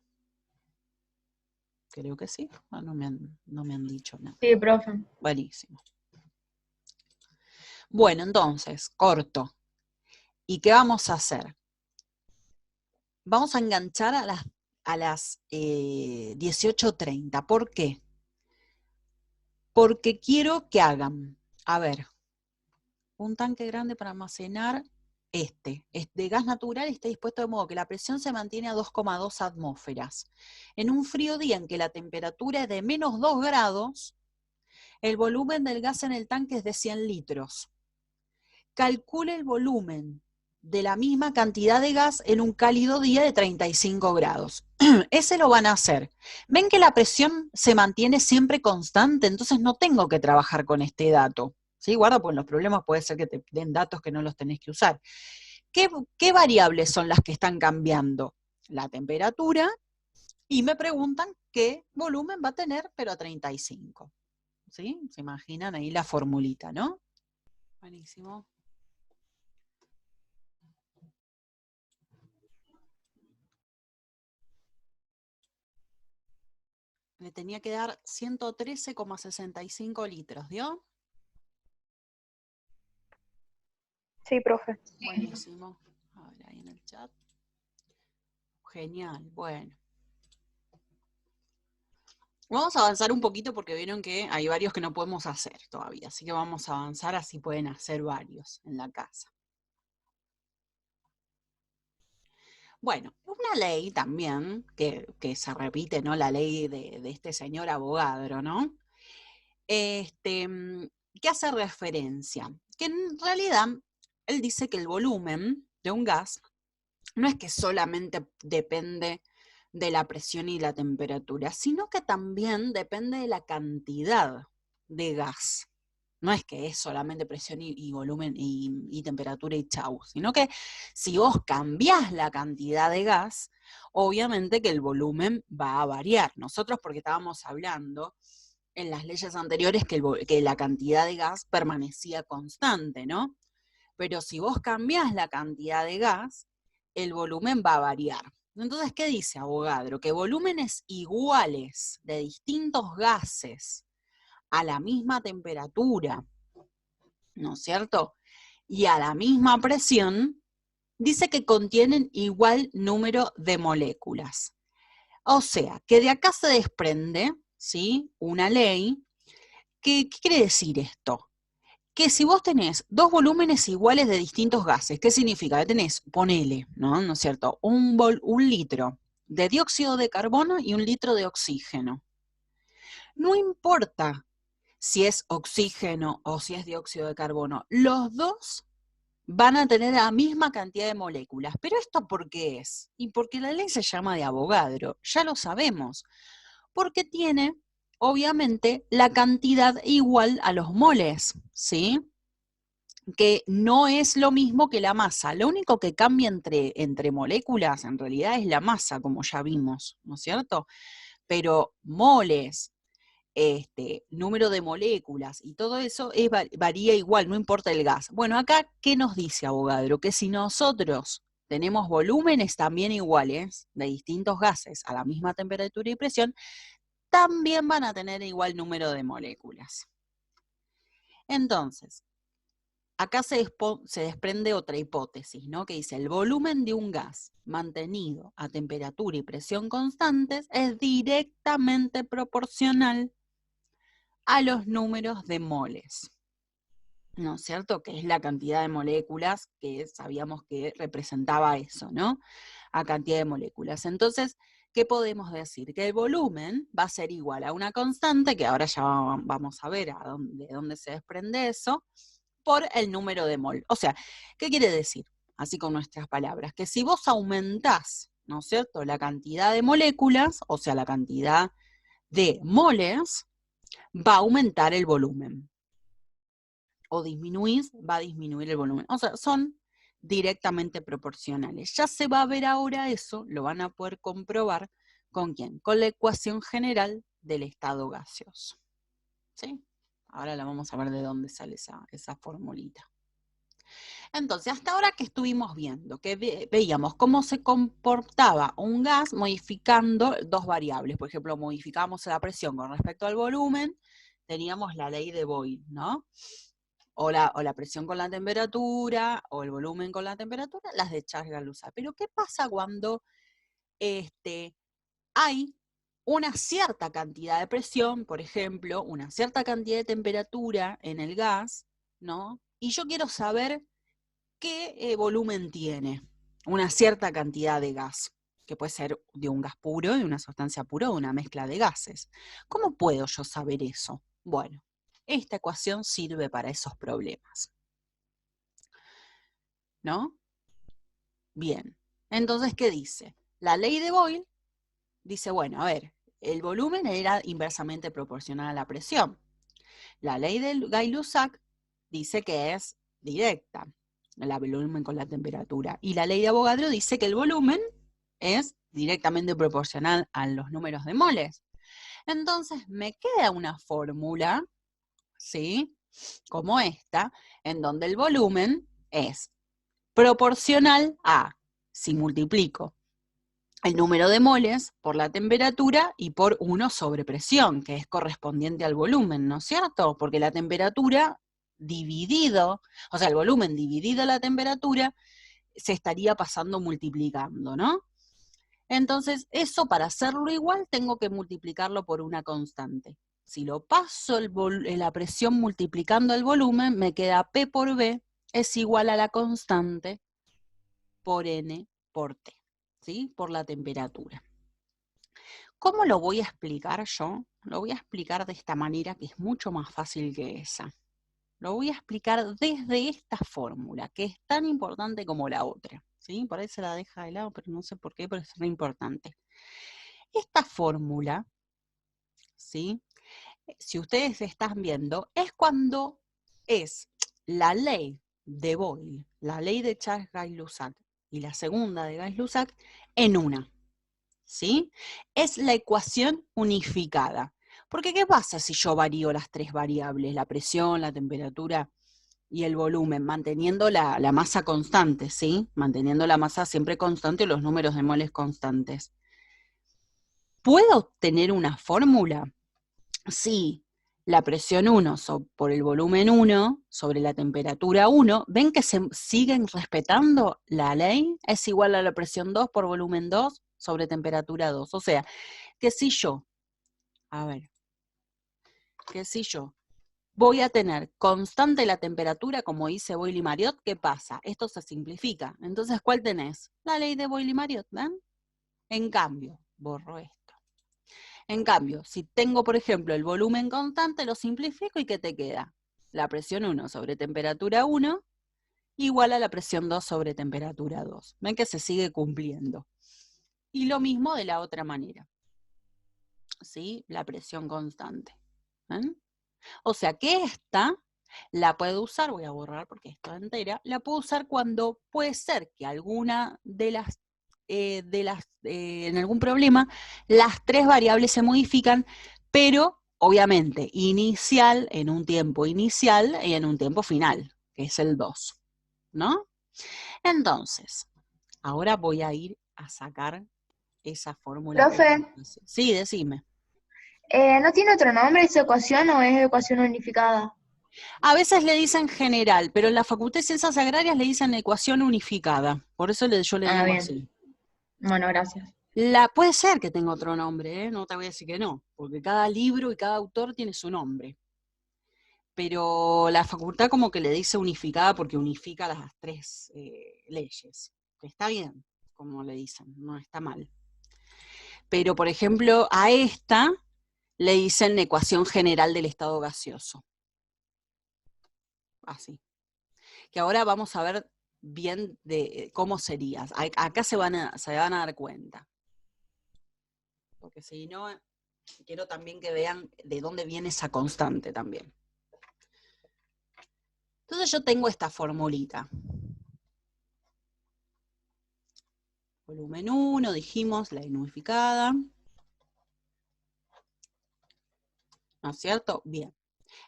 Creo que sí. No me han dicho nada. Sí, profe. Buenísimo. Bueno, entonces, corto. ¿Y qué vamos a hacer? Vamos a enganchar a las 18:30. ¿Por qué? Porque quiero que hagan, a ver, un tanque grande para almacenar es de gas natural y está dispuesto de modo que la presión se mantiene a 2,2 atmósferas. En un frío día en que la temperatura es de menos 2 grados, el volumen del gas en el tanque es de 100 litros. Calcule el volumen de la misma cantidad de gas en un cálido día de 35 grados. Ese lo van a hacer. Ven que la presión se mantiene siempre constante, entonces no tengo que trabajar con este dato. ¿Sí? Guarda, pues en los problemas puede ser que te den datos que no los tenés que usar. ¿qué variables son las que están cambiando? La temperatura, y me preguntan qué volumen va a tener, pero a 35. ¿Sí? ¿Se imaginan ahí la formulita, no? Buenísimo. Le tenía que dar 113,65 litros, ¿dio? Sí, profe. Buenísimo. A ver, ahí en el chat. Genial, bueno. Vamos a avanzar un poquito porque vieron que hay varios que no podemos hacer todavía, así que vamos a avanzar, así pueden hacer varios en la casa. Bueno, una ley también, que se repite, ¿no? La ley de este señor Avogadro, ¿no? Que hace referencia, que en realidad él dice que el volumen de un gas no es que solamente depende de la presión y la temperatura, sino que también depende de la cantidad de gas. No es que es solamente presión y volumen y temperatura y chau, sino que si vos cambiás la cantidad de gas, obviamente que el volumen va a variar. Nosotros porque estábamos hablando en las leyes anteriores que la cantidad de gas permanecía constante, ¿no? Pero si vos cambiás la cantidad de gas, el volumen va a variar. Entonces, ¿qué dice Avogadro? Que volúmenes iguales de distintos gases a la misma temperatura, ¿no es cierto? Y a la misma presión, dice que contienen igual número de moléculas. O sea, que de acá se desprende, ¿sí?, una ley. ¿Qué quiere decir esto? Que si vos tenés dos volúmenes iguales de distintos gases, ¿qué significa? Que tenés, ponele, ¿no es cierto?, un litro de dióxido de carbono y un litro de oxígeno. No importa si es oxígeno o si es dióxido de carbono, los dos van a tener la misma cantidad de moléculas. ¿Pero esto por qué es? Y porque la ley se llama de Avogadro, ya lo sabemos, porque tiene, obviamente, la cantidad igual a los moles, ¿sí? Que no es lo mismo que la masa. Lo único que cambia entre moléculas en realidad es la masa, como ya vimos, ¿no es cierto? Pero moles, número de moléculas y todo eso varía igual, no importa el gas. Bueno, acá, ¿qué nos dice Avogadro? Que si nosotros tenemos volúmenes también iguales de distintos gases a la misma temperatura y presión, también van a tener igual número de moléculas. Entonces, acá se desprende otra hipótesis, ¿no? Que dice, el volumen de un gas mantenido a temperatura y presión constantes es directamente proporcional a los números de moles, ¿no es cierto? Que es la cantidad de moléculas que sabíamos que representaba eso, ¿no? A cantidad de moléculas. Entonces, ¿qué podemos decir? Que el volumen va a ser igual a una constante, que ahora ya vamos a ver de dónde se desprende eso, por el número de mol. O sea, ¿qué quiere decir? Así con nuestras palabras, que si vos aumentás, ¿no es cierto?, la cantidad de moléculas, o sea, la cantidad de moles, va a aumentar el volumen. O disminuís, va a disminuir el volumen. O sea, son directamente proporcionales. Ya se va a ver ahora eso, lo van a poder comprobar, ¿con quién? Con la ecuación general del estado gaseoso. ¿Sí? Ahora la vamos a ver de dónde sale esa formulita. Entonces, hasta ahora que estuvimos viendo, que veíamos cómo se comportaba un gas modificando dos variables. Por ejemplo, modificamos la presión con respecto al volumen, teníamos la ley de Boyle, ¿no? O la presión con la temperatura, o el volumen con la temperatura, las de Charles-Galuza. Pero ¿qué pasa cuando hay una cierta cantidad de presión, por ejemplo, una cierta cantidad de temperatura en el gas, ¿no? Y yo quiero saber qué volumen tiene una cierta cantidad de gas, que puede ser de un gas puro, de una sustancia pura, o de una mezcla de gases. ¿Cómo puedo yo saber eso? Bueno, esta ecuación sirve para esos problemas, ¿no? Bien, entonces, ¿qué dice? La ley de Boyle dice, bueno, a ver, el volumen era inversamente proporcional a la presión. La ley de Gay-Lussac dice que es directa. el volumen con la temperatura. Y la ley de Avogadro dice que el volumen es directamente proporcional a los números de moles. Entonces me queda una fórmula, ¿sí? Como esta, en donde el volumen es proporcional a, si multiplico el número de moles por la temperatura y por 1 sobre presión, que es correspondiente al volumen, ¿no es cierto? Porque la temperatura dividido, o sea, el volumen dividido la temperatura, se estaría pasando multiplicando, ¿no? Entonces, eso para hacerlo igual, tengo que multiplicarlo por una constante. Si lo paso la presión multiplicando el volumen, me queda P por V es igual a la constante por N por T, ¿sí? Por la temperatura. ¿Cómo lo voy a explicar yo? Lo voy a explicar de esta manera que es mucho más fácil que esa. Lo voy a explicar desde esta fórmula, que es tan importante como la otra, ¿sí? Por ahí se la deja de lado, pero no sé por qué, pero es re importante. Esta fórmula, ¿sí? Si ustedes están viendo, es cuando es la ley de Boyle, la ley de Charles-Gay-Lussac y la segunda de Gay-Lussac en una, ¿sí? Es la ecuación unificada. Porque ¿qué pasa si yo varío las tres variables, la presión, la temperatura y el volumen, manteniendo la masa constante, ¿sí? Manteniendo la masa siempre constante y los números de moles constantes. ¿Puedo obtener una fórmula? Sí, la presión 1 por el volumen 1 sobre la temperatura 1, ¿ven que se siguen respetando la ley? Es igual a la presión 2 por volumen 2 sobre temperatura 2. O sea, que si yo, voy a tener constante la temperatura, como dice Boyle y Mariotte, ¿qué pasa? Esto se simplifica. Entonces, ¿cuál tenés? La ley de Boyle y Mariotte, ¿ven? En cambio, borro esto. En cambio, si tengo, por ejemplo, el volumen constante, lo simplifico y ¿qué te queda? La presión 1 sobre temperatura 1 igual a la presión 2 sobre temperatura 2. ¿Ven que se sigue cumpliendo? Y lo mismo de la otra manera. ¿Sí? La presión constante. ¿Ven? O sea que esta la puedo usar, voy a borrar porque esto es entera, la puedo usar cuando puede ser que alguna de las en algún problema, las tres variables se modifican, pero obviamente inicial en un tiempo inicial y en un tiempo final, que es el 2, ¿no? Entonces, ahora voy a ir a sacar esa fórmula. Profe, Sí, decime. ¿no tiene otro nombre esa ecuación o es ecuación unificada? A veces le dicen general, pero en la Facultad de Ciencias Agrarias le dicen ecuación unificada, por eso yo le Ah, digo bien. así. Bueno, gracias. Puede ser que tenga otro nombre, ¿eh? No te voy a decir que no, porque cada libro y cada autor tiene su nombre. Pero la facultad como que le dice unificada porque unifica las tres leyes. Está bien, como le dicen, no está mal. Pero, por ejemplo, a esta le dicen ecuación general del estado gaseoso. Así. Que ahora vamos a ver bien de cómo sería. Acá se van a dar cuenta. Porque si no, quiero también que vean de dónde viene esa constante también. Entonces yo tengo esta formulita. Volumen 1, dijimos, la unificada. ¿No es cierto? Bien.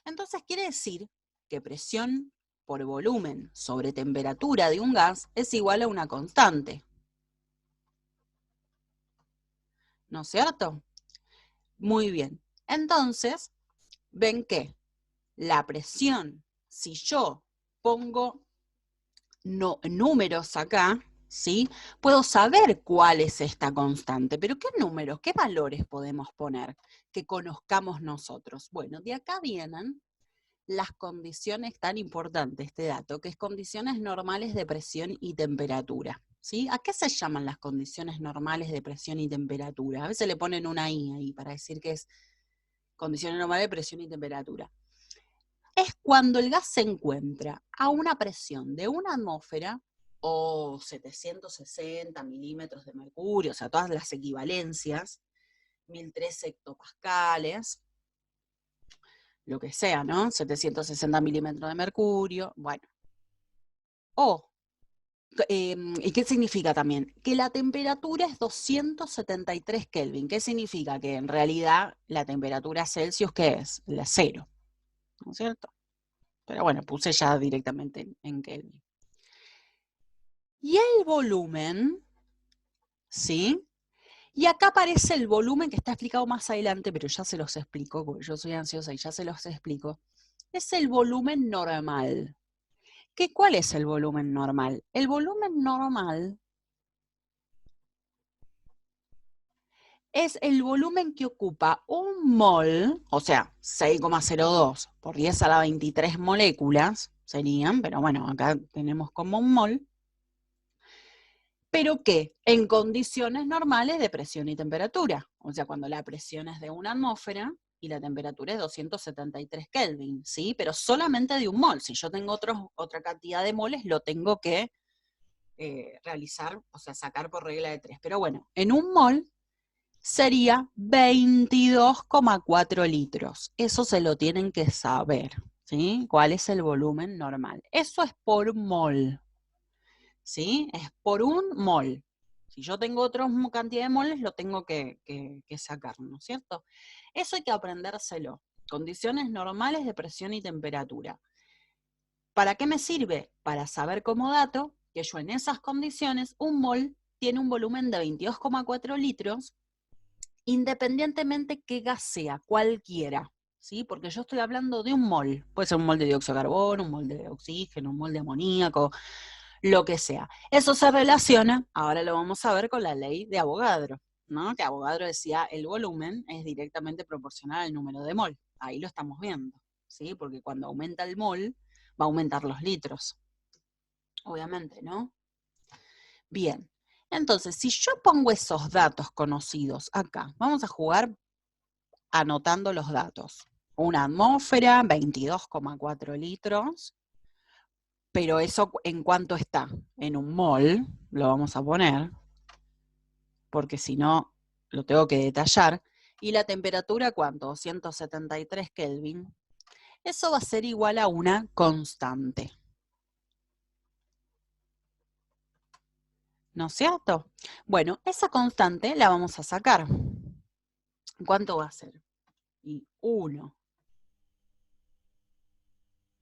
Entonces quiere decir que presión por volumen sobre temperatura de un gas es igual a una constante. ¿No es cierto? Muy bien. Entonces, ven que la presión, si yo pongo números acá, ¿sí? Puedo saber cuál es esta constante, pero ¿qué números, qué valores podemos poner que conozcamos nosotros? Bueno, de acá vienen las condiciones tan importantes, este dato, que es condiciones normales de presión y temperatura, ¿sí? ¿A qué se llaman las condiciones normales de presión y temperatura? A veces le ponen una I ahí para decir que es condiciones normales de presión y temperatura. Es cuando el gas se encuentra a una presión de una atmósfera o 760 milímetros de mercurio, o sea, todas las equivalencias, 1003 hectopascales, lo que sea, ¿no? 760 milímetros de mercurio, bueno. O, ¿y qué significa también? Que la temperatura es 273 Kelvin. ¿Qué significa? Que en realidad la temperatura Celsius, ¿qué es? La cero, ¿no es cierto? Pero bueno, puse ya directamente en Kelvin. Y el volumen, ¿sí? Y acá aparece el volumen que está explicado más adelante, pero ya se los explico, porque yo soy ansiosa y ya se los explico. Es el volumen normal. ¿Cuál es el volumen normal? El volumen normal es el volumen que ocupa un mol, o sea, 6,02 por 10 a la 23 moléculas serían, pero bueno, acá tenemos como un mol, pero que en condiciones normales de presión y temperatura, o sea, cuando la presión es de una atmósfera y la temperatura es 273 Kelvin, ¿sí? Pero solamente de un mol. Si yo tengo otra cantidad de moles, lo tengo que realizar, o sea, sacar por regla de 3. Pero bueno, en un mol sería 22,4 litros. Eso se lo tienen que saber, ¿sí? ¿Cuál es el volumen normal? Eso es por mol, ¿sí? Es por un mol. Si yo tengo otra cantidad de moles, lo tengo que sacar, ¿no es cierto? Eso hay que aprendérselo. Condiciones normales de presión y temperatura. ¿Para qué me sirve? Para saber como dato que yo en esas condiciones, un mol tiene un volumen de 22,4 litros, independientemente qué gas sea, cualquiera, ¿sí? Porque yo estoy hablando de un mol. Puede ser un mol de dióxido de carbono, un mol de oxígeno, un mol de amoníaco, lo que sea. Eso se relaciona, ahora lo vamos a ver, con la ley de Avogadro, ¿no? Que Avogadro decía el volumen es directamente proporcional al número de mol. Ahí lo estamos viendo, ¿sí? Porque cuando aumenta el mol, va a aumentar los litros, obviamente, ¿no? Bien, entonces, si yo pongo esos datos conocidos acá, vamos a jugar anotando los datos. Una atmósfera, 22,4 litros, pero eso en cuánto está, en un mol, lo vamos a poner, porque si no, lo tengo que detallar. Y la temperatura, ¿cuánto? 173 Kelvin. Eso va a ser igual a una constante. ¿No es cierto? Bueno, esa constante la vamos a sacar. ¿Cuánto va a ser? Y 1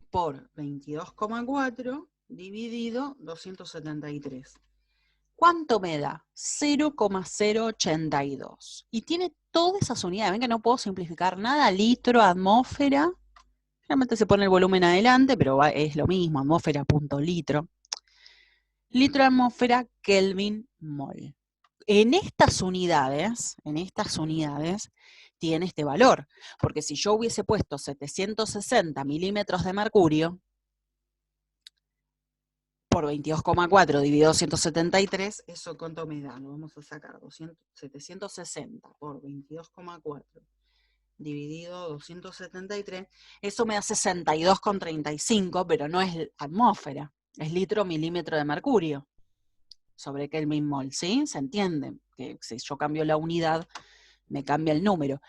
por 22,4 dividido 273. ¿Cuánto me da? 0,082. Y tiene todas esas unidades. Ven que no puedo simplificar nada. Litro, atmósfera. Realmente se pone el volumen adelante, pero es lo mismo. Atmósfera, punto, litro. Litro, atmósfera, Kelvin, mol. En estas unidades, tiene este valor. Porque si yo hubiese puesto 760 milímetros de mercurio, por 22,4 dividido 173, ¿eso cuánto me da? Lo vamos a sacar, 760 por 22,4 dividido 273, eso me da 62,35, pero no es atmósfera, es litro milímetro de mercurio sobre Kelvin mol, ¿sí? ¿Se entiende? Que si yo cambio la unidad, me cambia el número.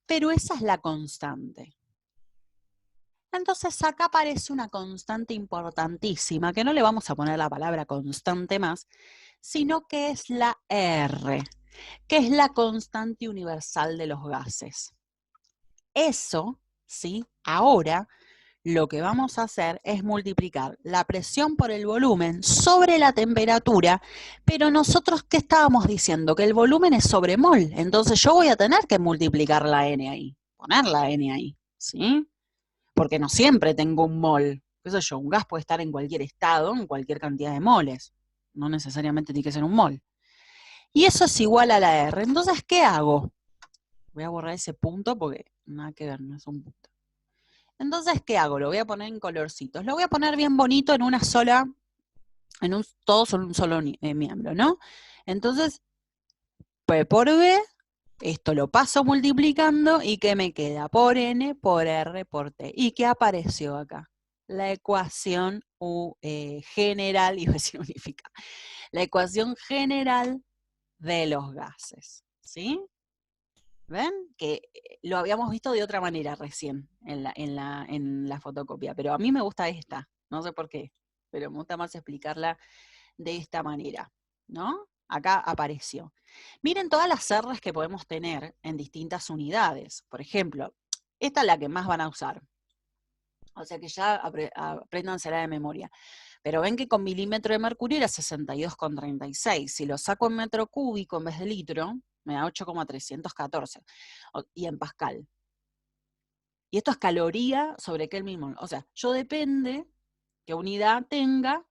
Pero esa es la constante. Entonces acá aparece una constante importantísima, que no le vamos a poner la palabra constante más, sino que es la R, que es la constante universal de los gases. Eso, ¿sí? Ahora lo que vamos a hacer es multiplicar la presión por el volumen sobre la temperatura, pero nosotros, ¿qué estábamos diciendo? Que el volumen es sobre mol, entonces yo voy a tener que multiplicar la N ahí, poner la N ahí, ¿sí? Porque no siempre tengo un mol. ¿Qué sé yo? Un gas puede estar en cualquier estado, en cualquier cantidad de moles. No necesariamente tiene que ser un mol. Y eso es igual a la R. Entonces, ¿qué hago? Voy a borrar ese punto porque nada que ver, no es un punto. Entonces, ¿qué hago? Lo voy a poner en colorcitos. Lo voy a poner bien bonito en una sola, todos son un solo miembro, ¿no? Entonces, P por B, esto lo paso multiplicando y ¿qué me queda? Por N, por R, por T. ¿Y qué apareció acá? La ecuación general, iba a decir unificada, la ecuación general de los gases, ¿sí? ¿Ven? Que lo habíamos visto de otra manera recién en la fotocopia, pero a mí me gusta esta, no sé por qué. pero me gusta más explicarla de esta manera, ¿no? Acá apareció. Miren todas las R's que podemos tener en distintas unidades. Por ejemplo, esta es la que más van a usar. O sea que ya apréndansela de memoria. Pero ven que con milímetro de mercurio era 62,36. Si lo saco en metro cúbico en vez de litro, me da 8,314. Y en pascal. Y esto es caloría sobre qué mismo. O sea, yo depende qué unidad tenga,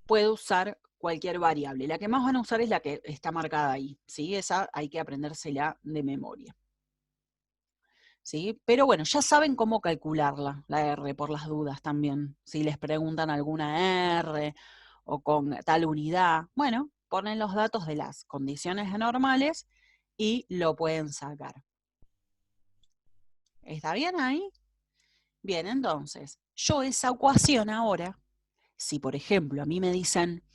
puedo usar cualquier variable. La que más van a usar es la que está marcada ahí, ¿sí? Esa hay que aprendérsela de memoria. ¿Sí? Pero bueno, ya saben cómo calcularla, la R, por las dudas también. Si les preguntan alguna R o con tal unidad, bueno, ponen los datos de las condiciones normales y lo pueden sacar. ¿Está bien ahí? Bien, entonces, yo esa ecuación ahora, si por ejemplo a mí me dicen,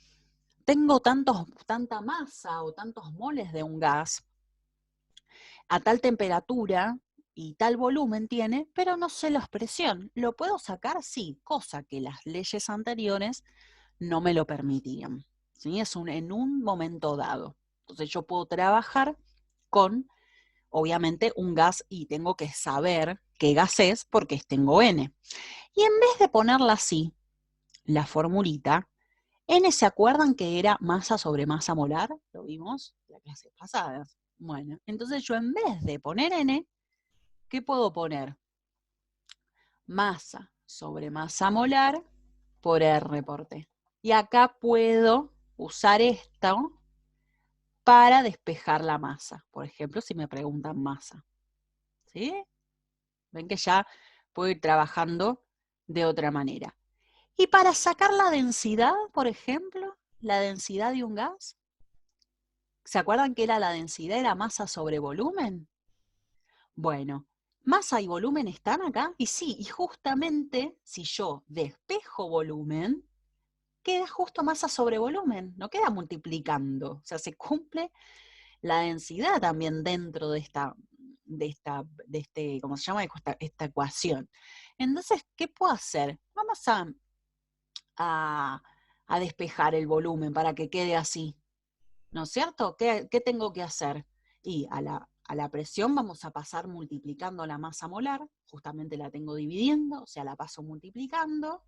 tengo tanta masa o tantos moles de un gas, a tal temperatura y tal volumen tiene, pero no sé la expresión. ¿Lo puedo sacar? Sí, cosa que las leyes anteriores no me lo permitían. ¿Sí? Es en un momento dado. Entonces yo puedo trabajar con, obviamente, un gas y tengo que saber qué gas es porque tengo N. Y en vez de ponerla así, la formulita, N, ¿se acuerdan que era masa sobre masa molar? Lo vimos en la clase pasada. Bueno, entonces yo en vez de poner N, ¿qué puedo poner? Masa sobre masa molar por R por T. Y acá puedo usar esto para despejar la masa. Por ejemplo, si me preguntan masa. ¿Sí? Ven que ya puedo ir trabajando de otra manera. Y para sacar la densidad, por ejemplo, la densidad de un gas, ¿se acuerdan que era la densidad? ¿Era masa sobre volumen? Bueno, masa y volumen están acá. Y sí, y justamente si yo despejo volumen, queda justo masa sobre volumen, no queda multiplicando. O sea, se cumple la densidad también dentro de ¿cómo se llama? Esta ecuación. Entonces, ¿qué puedo hacer? Vamos a despejar el volumen para que quede así, ¿no es cierto? ¿Qué tengo que hacer? Y a la presión vamos a pasar multiplicando la masa molar, justamente la tengo dividiendo, o sea, la paso multiplicando,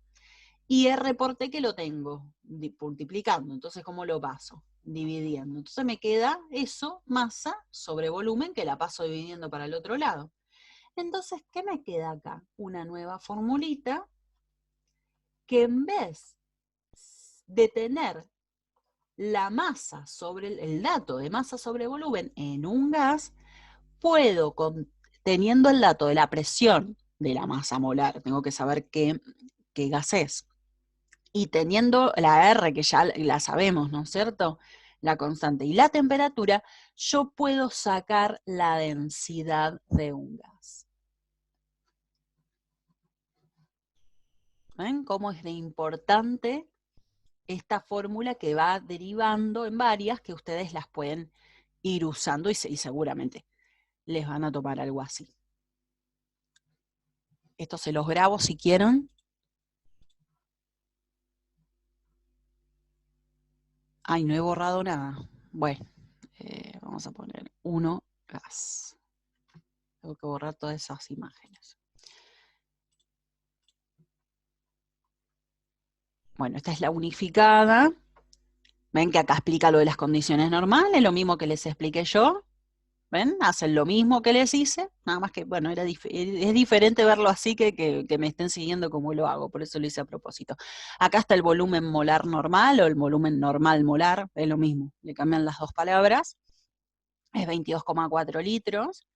y R por T que lo tengo multiplicando, entonces ¿cómo lo paso? Dividiendo. Entonces me queda eso, masa sobre volumen, que la paso dividiendo para el otro lado. Entonces, ¿qué me queda acá? Una nueva formulita que en vez de tener la masa sobre el dato de masa sobre volumen en un gas, puedo, teniendo el dato de la presión de la masa molar, tengo que saber qué gas es, y teniendo la R, que ya la sabemos, ¿no es cierto? La constante y la temperatura, yo puedo sacar la densidad de un gas. ¿Ven cómo es de importante esta fórmula que va derivando en varias que ustedes las pueden ir usando y seguramente les van a tomar algo así? Esto se los grabo si quieren. Ay, no he borrado nada. Bueno, vamos a poner 1 gas. Tengo que borrar todas esas imágenes. Bueno, esta es la unificada. Ven que acá explica lo de las condiciones normales, lo mismo que les expliqué yo. ¿Ven? Hacen lo mismo que les hice, nada más que, bueno, es diferente verlo así que me estén siguiendo como lo hago, por eso lo hice a propósito. Acá está el volumen molar normal o el volumen normal molar, es lo mismo, le cambian las dos palabras. Es 22,4 litros.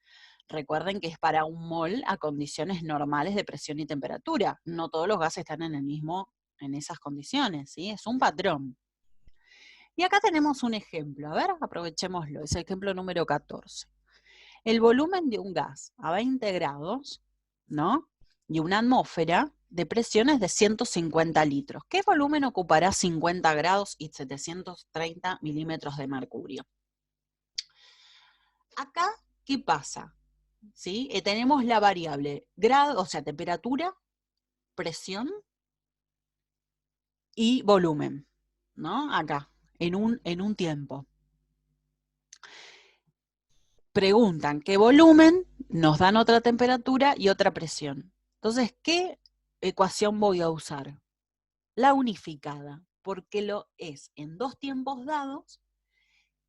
Recuerden que es para un mol a condiciones normales de presión y temperatura. No todos los gases están en esas condiciones, ¿sí? Es un patrón. Y acá tenemos un ejemplo, a ver, aprovechémoslo, es el ejemplo número 14. El volumen de un gas a 20 grados, ¿no? Y una atmósfera de presiones de 150 litros. ¿Qué volumen ocupará 50 grados y 730 milímetros de mercurio? Acá, ¿qué pasa? ¿Sí? Tenemos la variable grado, o sea, temperatura, presión y volumen, ¿no? Acá, en un tiempo. Preguntan qué volumen, nos dan otra temperatura y otra presión. Entonces, ¿qué ecuación voy a usar? La unificada, porque lo es en dos tiempos dados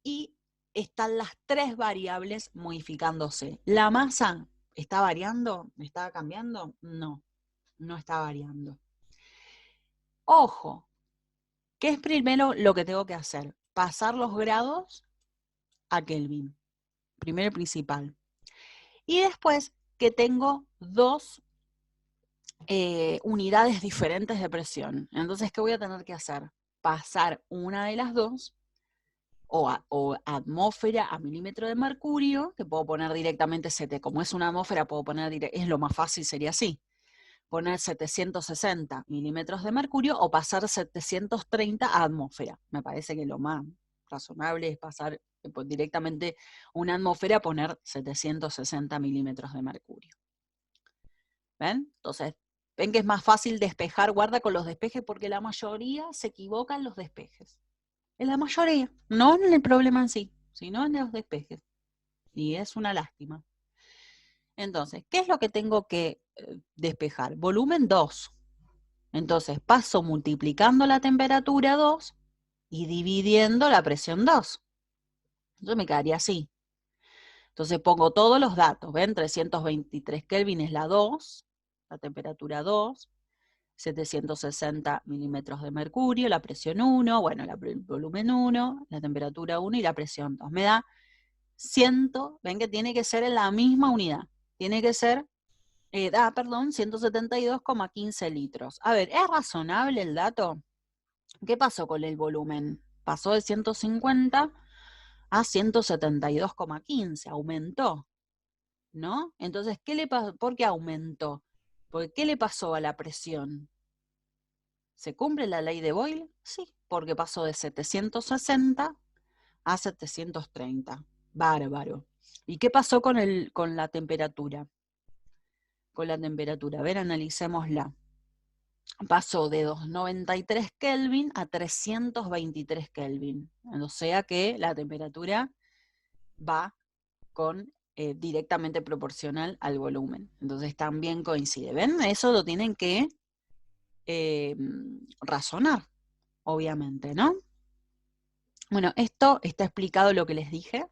y están las tres variables modificándose. ¿La masa está variando? ¿Está cambiando? No, no está variando. Ojo, ¿qué es primero lo que tengo que hacer? Pasar los grados a Kelvin, primero y principal. Y después que tengo dos unidades diferentes de presión. Entonces, ¿qué voy a tener que hacer? Pasar una de las dos, o atmósfera a milímetro de mercurio, que puedo poner directamente como es una atmósfera, puedo poner, es lo más fácil, sería así, poner 760 milímetros de mercurio o pasar 730 a atmósfera. Me parece que lo más razonable es pasar directamente una atmósfera, poner 760 milímetros de mercurio. ¿Ven? Entonces, ven que es más fácil despejar, guarda con los despejes, porque la mayoría se equivoca en los despejes. En la mayoría, no en el problema en sí, sino en los despejes. Y es una lástima. Entonces, ¿qué es lo que tengo que despejar? Volumen 2. Entonces, paso multiplicando la temperatura 2 y dividiendo la presión 2. Entonces me quedaría así. Entonces pongo todos los datos, ¿ven? 323 Kelvin es la 2, la temperatura 2, 760 milímetros de mercurio, la presión 1, bueno, el volumen 1, la temperatura 1 y la presión 2. Me da 100, ven que tiene que ser en la misma unidad. Tiene que ser, 172,15 litros. A ver, ¿es razonable el dato? ¿Qué pasó con el volumen? Pasó de 150 a 172,15, aumentó, ¿no? Entonces, ¿qué le pasó? ¿Por qué aumentó? Porque ¿qué le pasó a la presión? ¿Se cumple la ley de Boyle? Sí, porque pasó de 760 a 730. Bárbaro. ¿Y qué pasó con la temperatura? Con la temperatura, a ver, analicémosla. Pasó de 293 Kelvin a 323 Kelvin. O sea que la temperatura va directamente proporcional al volumen. Entonces también coincide. ¿Ven? Eso lo tienen que razonar, obviamente, ¿no? Bueno, esto está explicado lo que les dije.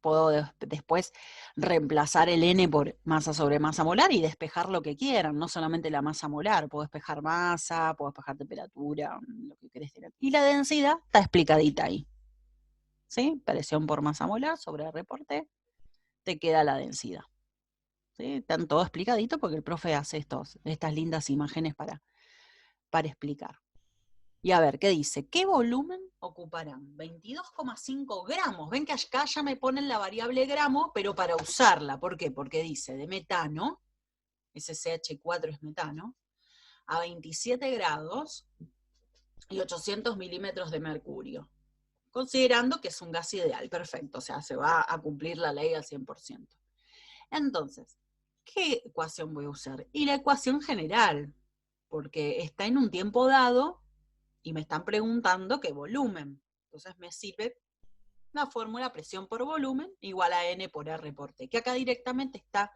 Puedo después reemplazar el N por masa sobre masa molar y despejar lo que quieran, no solamente la masa molar. Puedo despejar masa, puedo despejar temperatura, lo que querés tener. Y la densidad está explicadita ahí. ¿Sí? Presión por masa molar sobre R por T, te queda la densidad. ¿Sí? Están todo explicadito porque el profe hace estas lindas imágenes para explicar. Y a ver, ¿qué dice? ¿Qué volumen ocuparán? 22,5 gramos. Ven que acá ya me ponen la variable gramo, pero para usarla. ¿Por qué? Porque dice de metano, SCH4 es metano, a 27 grados y 800 milímetros de mercurio. Considerando que es un gas ideal, perfecto, o sea, se va a cumplir la ley al 100%. Entonces, ¿qué ecuación voy a usar? Y la ecuación general, porque está en un tiempo dado y me están preguntando qué volumen. Entonces me sirve la fórmula presión por volumen igual a N por R por T, que acá directamente está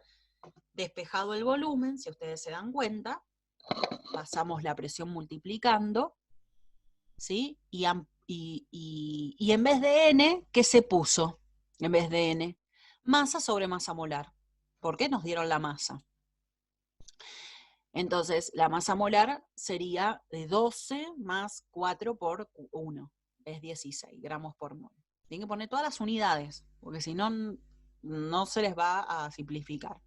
despejado el volumen, si ustedes se dan cuenta, pasamos la presión multiplicando, ¿sí? Y en vez de N, ¿qué se puso? En vez de N, masa sobre masa molar. ¿Por qué nos dieron la masa? Entonces, la masa molar sería de 12 más 4 por 1, es 16 gramos por mol. Tienen que poner todas las unidades, porque si no, no se les va a simplificar.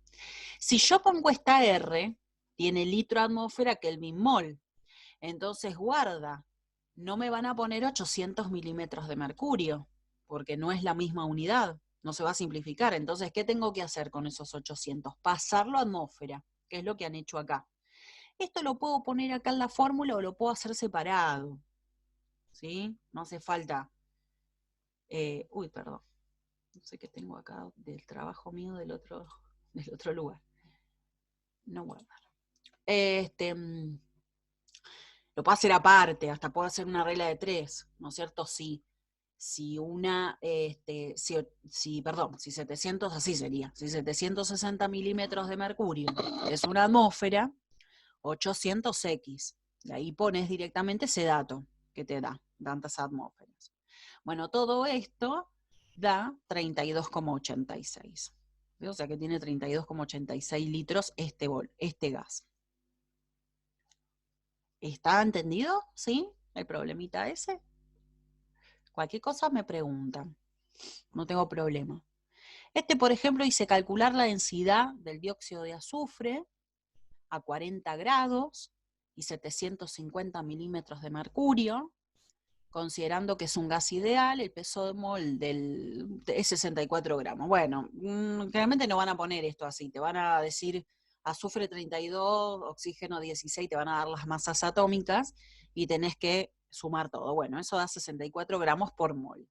Si yo pongo esta R, tiene litro atmósfera Kelvin mol. Entonces, guarda, no me van a poner 800 milímetros de mercurio, porque no es la misma unidad, no se va a simplificar. Entonces, ¿qué tengo que hacer con esos 800? Pasarlo a atmósfera, que es lo que han hecho acá. Esto lo puedo poner acá en la fórmula o lo puedo hacer separado, ¿sí? No hace falta. Perdón. No sé qué tengo acá del trabajo mío del otro lugar. No guardar. Lo puedo hacer aparte, hasta puedo hacer una regla de 3, ¿no es cierto? Si una, si 700, así sería, si 760 milímetros de mercurio es una atmósfera, 800X, de ahí pones directamente ese dato que te da, tantas atmósferas. Bueno, todo esto da 32,86. O sea que tiene 32,86 litros este gas. ¿Está entendido? ¿Sí? ¿El problemita ese? Cualquier cosa me preguntan. No tengo problema. Por ejemplo, dice calcular la densidad del dióxido de azufre a 40 grados y 750 milímetros de mercurio, considerando que es un gas ideal, el peso de mol es 64 gramos. Bueno, realmente no van a poner esto así, te van a decir azufre 32, oxígeno 16, te van a dar las masas atómicas y tenés que sumar todo. Bueno, eso da 64 gramos por mol.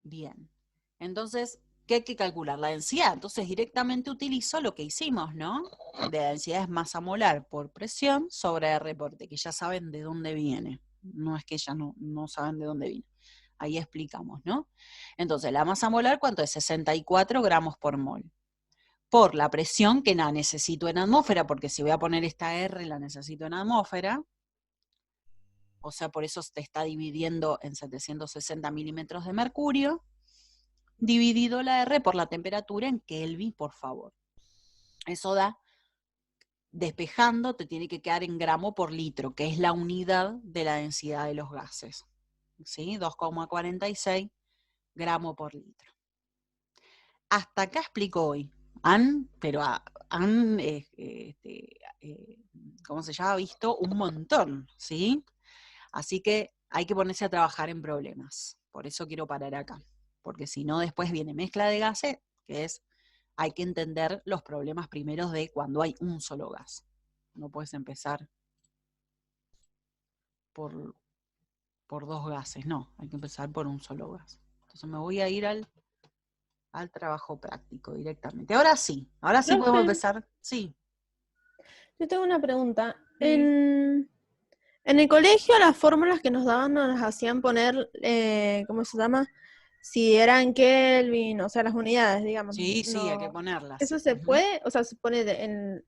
Bien, entonces, ¿qué hay que calcular? La densidad. Entonces, directamente utilizo lo que hicimos, ¿no? De la densidad es masa molar por presión sobre R por T, que ya saben de dónde viene. No es que ya no saben de dónde viene. Ahí explicamos, ¿no? Entonces, la masa molar, ¿cuánto es? 64 gramos por mol. Por la presión que la necesito en atmósfera, porque si voy a poner esta R, la necesito en atmósfera. O sea, por eso te está dividiendo en 760 milímetros de mercurio, dividido la R por la temperatura en Kelvin, por favor. Eso da, despejando, te tiene que quedar en gramo por litro, que es la unidad de la densidad de los gases. ¿Sí? 2,46 gramos por litro. Hasta acá explico hoy. ¿Cómo se llama? Visto un montón, ¿sí? Así que hay que ponerse a trabajar en problemas. Por eso quiero parar acá. Porque si no, después viene mezcla de gases, que es, hay que entender los problemas primeros de cuando hay un solo gas. No puedes empezar por dos gases, no, hay que empezar por un solo gas. Entonces me voy a ir al trabajo práctico directamente. Ahora sí podemos empezar. Sí. Yo tengo una pregunta. Sí. En el colegio las fórmulas que nos daban nos las hacían poner, ¿cómo se llama? Si eran Kelvin, o sea, las unidades, digamos. Sí, hay que No, ponerlas. ¿eso se puede? O sea, se pone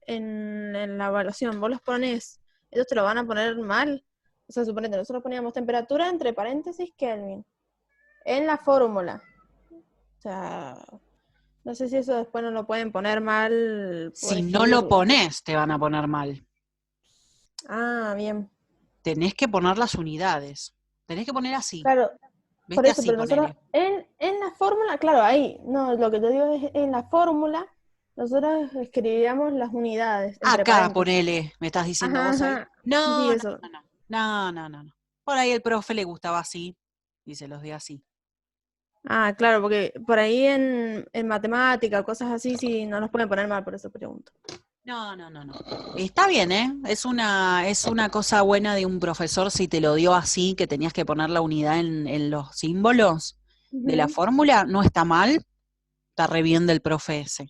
en la evaluación, vos los pones, ellos te lo van a poner mal. O sea, suponete, nosotros poníamos temperatura entre paréntesis Kelvin en la fórmula. O sea, no sé si eso después no lo pueden poner mal por Si no lo escribirlo. pones, te van a poner mal. Ah, bien. Tenés que poner las unidades. Tenés que poner así. Claro, ¿Viste? por eso, Así, pero nosotros ponele. en la fórmula, claro, ahí, no, lo que te digo es en la fórmula, nosotros escribíamos las unidades entre Acá, paréntesis. ponele, me estás diciendo Ajá, vos ahí. ajá. Sí, No. eso. No. Por ahí el profe le gustaba así y se los dio así. Ah, claro, porque por ahí en matemática, cosas así, sí, no nos pueden poner mal, por eso pregunto. No. Está bien, ¿eh? Es una cosa buena de un profesor si te lo dio así, que tenías que poner la unidad en los símbolos de la fórmula. No está mal, está re bien del profe ese.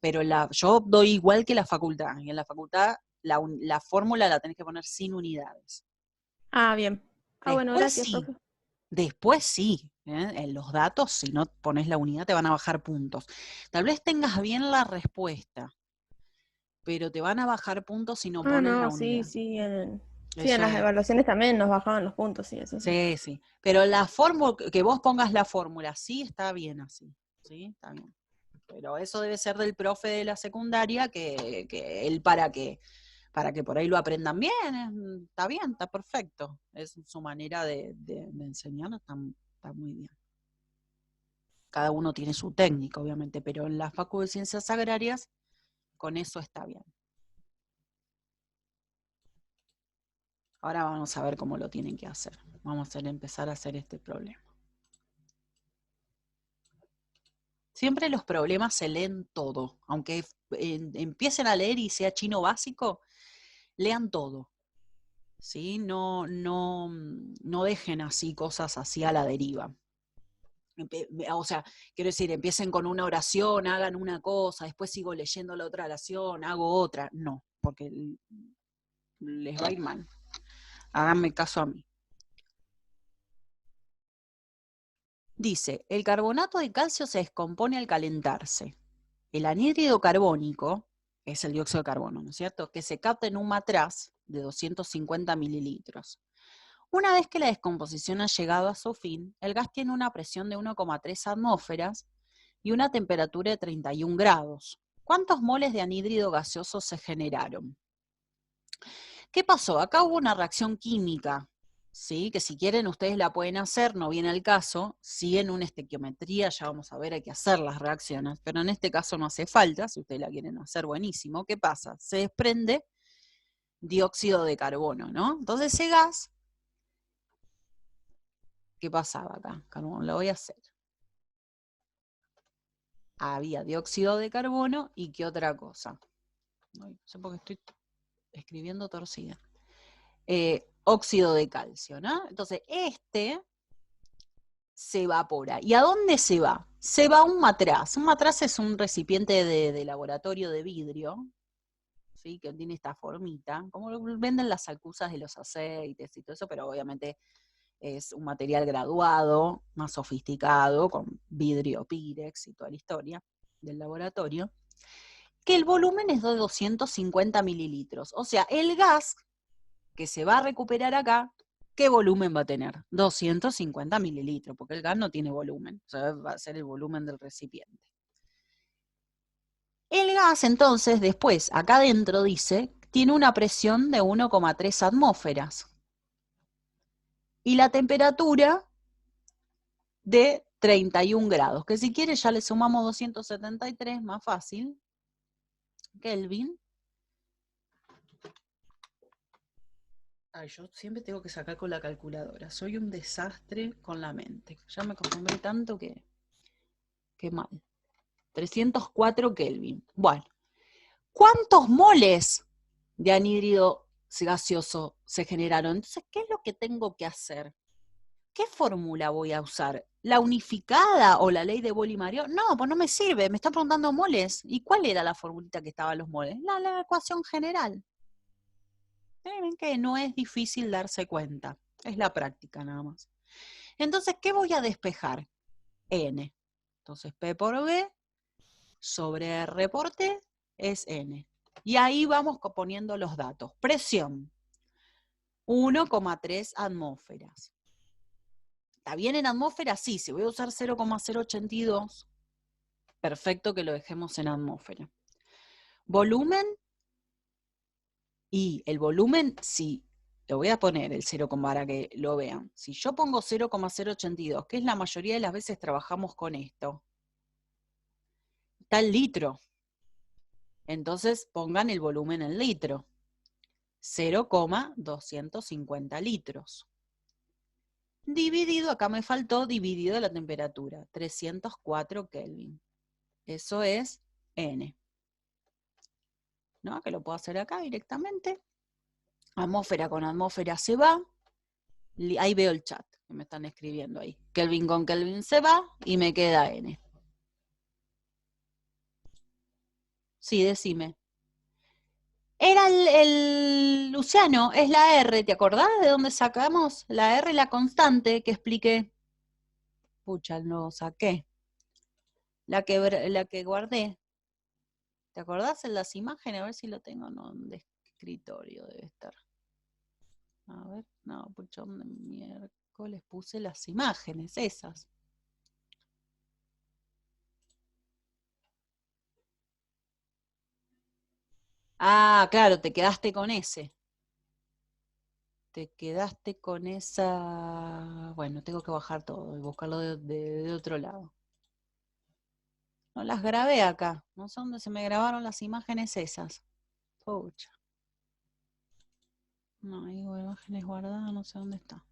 Pero yo doy igual que la facultad. Y en la facultad la fórmula la tenés que poner sin unidades. Ah, bien. Ah, bueno, gracias, profe. Después sí, ¿eh? En los datos, si no pones la unidad, te van a bajar puntos. Tal vez tengas bien la respuesta, pero te van a bajar puntos si no Ah, pones la no, sí, unidad. sí, sí, en Eso las es. evaluaciones también nos bajaban los puntos, sí, eso sí. Sí. Pero la fórmula, que vos pongas la fórmula, sí está bien así. Sí, está bien. Pero eso debe ser del profe de la secundaria, que él para que por ahí lo aprendan bien, está bien, está perfecto. Es su manera de enseñar, está muy bien. Cada uno tiene su técnica, obviamente, pero en la Facu de Ciencias Agrarias, con eso está bien. Ahora vamos a ver cómo lo tienen que hacer. Vamos a empezar a hacer este problema. Siempre los problemas se leen todo. Aunque empiecen a leer y sea chino básico, lean todo. ¿Sí? No dejen así cosas así a la deriva. O sea, quiero decir, empiecen con una oración, hagan una cosa, después sigo leyendo la otra oración, hago otra. No, porque les va a ir mal. Háganme caso a mí. Dice, el carbonato de calcio se descompone al calentarse. El anhídrido carbónico, es el dióxido de carbono, ¿no es cierto?, que se capta en un matraz de 250 mililitros. Una vez que la descomposición ha llegado a su fin, el gas tiene una presión de 1,3 atmósferas y una temperatura de 31 grados. ¿Cuántos moles de anhídrido gaseoso se generaron? ¿Qué pasó? Acá hubo una reacción química, ¿sí? Que si quieren ustedes la pueden hacer, no viene al caso, si en una estequiometría ya vamos a ver, hay que hacer las reacciones, pero en este caso no hace falta, si ustedes la quieren hacer, buenísimo. ¿Qué pasa? Se desprende dióxido de carbono, ¿no? Entonces ese gas, ¿qué pasaba acá? Lo voy a hacer. Había dióxido de carbono y ¿qué otra cosa? No sé por qué estoy escribiendo torcida. Óxido de calcio, ¿no? Entonces este se evapora. ¿Y a dónde se va? Se va a un matraz. Un matraz es un recipiente de laboratorio de vidrio, ¿sí? Que tiene esta formita, como lo venden las alcusas de los aceites y todo eso, pero obviamente es un material graduado, más sofisticado, con vidrio Pirex y toda la historia del laboratorio, que el volumen es de 250 mililitros. O sea, el gas que se va a recuperar acá, ¿qué volumen va a tener? 250 mililitros, porque el gas no tiene volumen, o sea, va a ser el volumen del recipiente. El gas, entonces, después, acá adentro dice, tiene una presión de 1,3 atmósferas. Y la temperatura de 31 grados, que si quiere ya le sumamos 273, más fácil, Kelvin. Ay, yo siempre tengo que sacar con la calculadora. Soy un desastre con la mente. Ya me acostumbré tanto que mal. 304 Kelvin. Bueno, ¿cuántos moles de anhídrido gaseoso se generaron? Entonces, ¿qué es lo que tengo que hacer? ¿Qué fórmula voy a usar? ¿La unificada o la ley de Boli-Mariot? No, pues no me sirve. Me está preguntando moles. ¿Y cuál era la formulita que estaba en los moles? La ecuación general. Ven que no es difícil darse cuenta, es la práctica nada más. Entonces, ¿qué voy a despejar? N. Entonces, P por B sobre R por T es N. Y ahí vamos poniendo los datos. Presión, 1,3 atmósferas. ¿Está bien en atmósfera? Sí, si voy a usar 0,082, perfecto que lo dejemos en atmósfera. Volumen, y el volumen, sí. Lo voy a poner el 0, para que lo vean. Si yo pongo 0,082, que es la mayoría de las veces trabajamos con esto, está el litro. Entonces pongan el volumen en litro. 0,250 litros. Dividido, acá me faltó, dividido la temperatura, 304 Kelvin. Eso es N. ¿No? Que lo puedo hacer acá directamente. Atmósfera con atmósfera se va. Ahí veo el chat que me están escribiendo ahí. Kelvin con Kelvin se va y me queda N. Sí, decime. Era el Luciano, es la R, ¿te acordás de dónde sacamos? La R, la constante que expliqué. Pucha, no saqué. La que guardé. ¿Te acordás en las imágenes? A ver si lo tengo, no, de escritorio debe estar. A ver, no, pucha, ¿dónde miércoles puse las imágenes esas? Ah, claro, te quedaste con ese. Te quedaste con esa... Bueno, tengo que bajar todo y buscarlo de otro lado. No las grabé acá. No sé dónde se me grabaron las imágenes esas. Pucha. No, hay imágenes guardadas, no sé dónde está.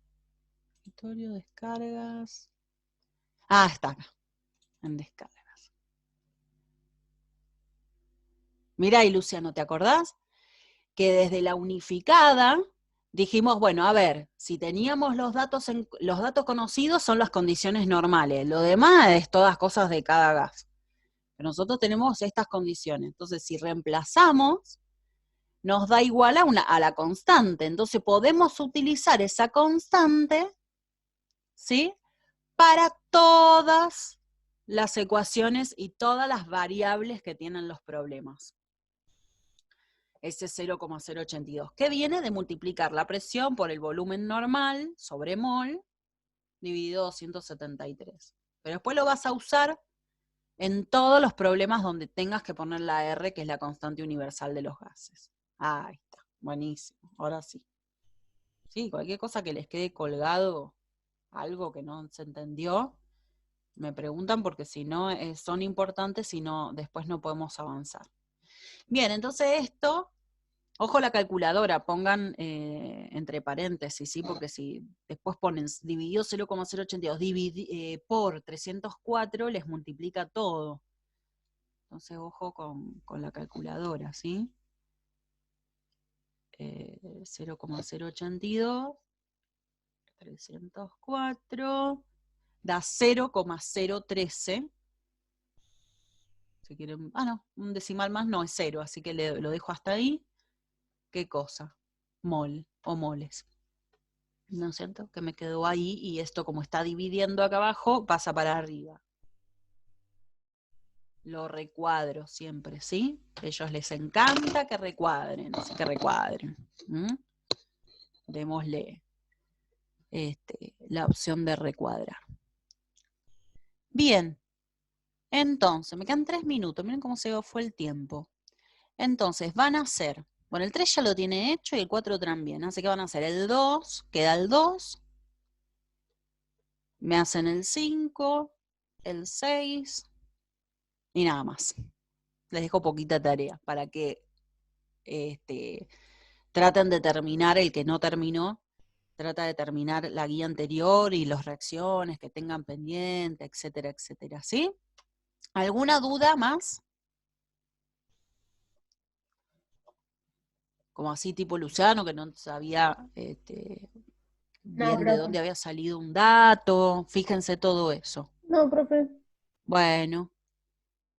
Escritorio, descargas. Ah, está acá. En descargas. Mirá, y Luciano, ¿te acordás? Que desde la unificada dijimos, bueno, a ver, si teníamos los datos conocidos son las condiciones normales, lo demás es todas cosas de cada gas. Pero nosotros tenemos estas condiciones. Entonces, si reemplazamos nos da igual a la constante. Entonces podemos utilizar esa constante, ¿sí?, para todas las ecuaciones y todas las variables que tienen los problemas. Ese 0,082, que viene de multiplicar la presión por el volumen normal sobre mol dividido 273. Pero después lo vas a usar en todos los problemas donde tengas que poner la R, que es la constante universal de los gases. Ahí está, buenísimo, ahora sí. Sí, cualquier cosa que les quede colgado, algo que no se entendió, me preguntan porque si no son importantes, si no, después no podemos avanzar. Bien, entonces esto, ojo la calculadora, pongan entre paréntesis, ¿sí? Porque si después ponen dividido 0,082 por 304, les multiplica todo. Entonces, ojo con la calculadora, ¿sí? 0,082, 304, da 0,013. Si quieren, no, un decimal más no es 0, así que lo dejo hasta ahí. ¿Qué cosa? Mol o moles. ¿No es cierto? Que me quedó ahí y esto como está dividiendo acá abajo, pasa para arriba. Lo recuadro siempre, ¿sí? A ellos les encanta que recuadren, así que recuadren. Démosle la opción de recuadrar. Bien, entonces, me quedan 3 minutos, miren cómo se fue el tiempo. Entonces, van a hacer, bueno, el 3 ya lo tiene hecho y el 4 también, así que van a hacer el 2, queda el 2, me hacen el 5, el 6 y nada más. Les dejo poquita tarea para que traten de terminar el que no terminó. Trata de terminar la guía anterior y las reacciones que tengan pendiente, etcétera, etcétera. ¿Sí? ¿Alguna duda más? Como así tipo Luciano, que no sabía bien de dónde había salido un dato. Fíjense todo eso. No, profe. Bueno,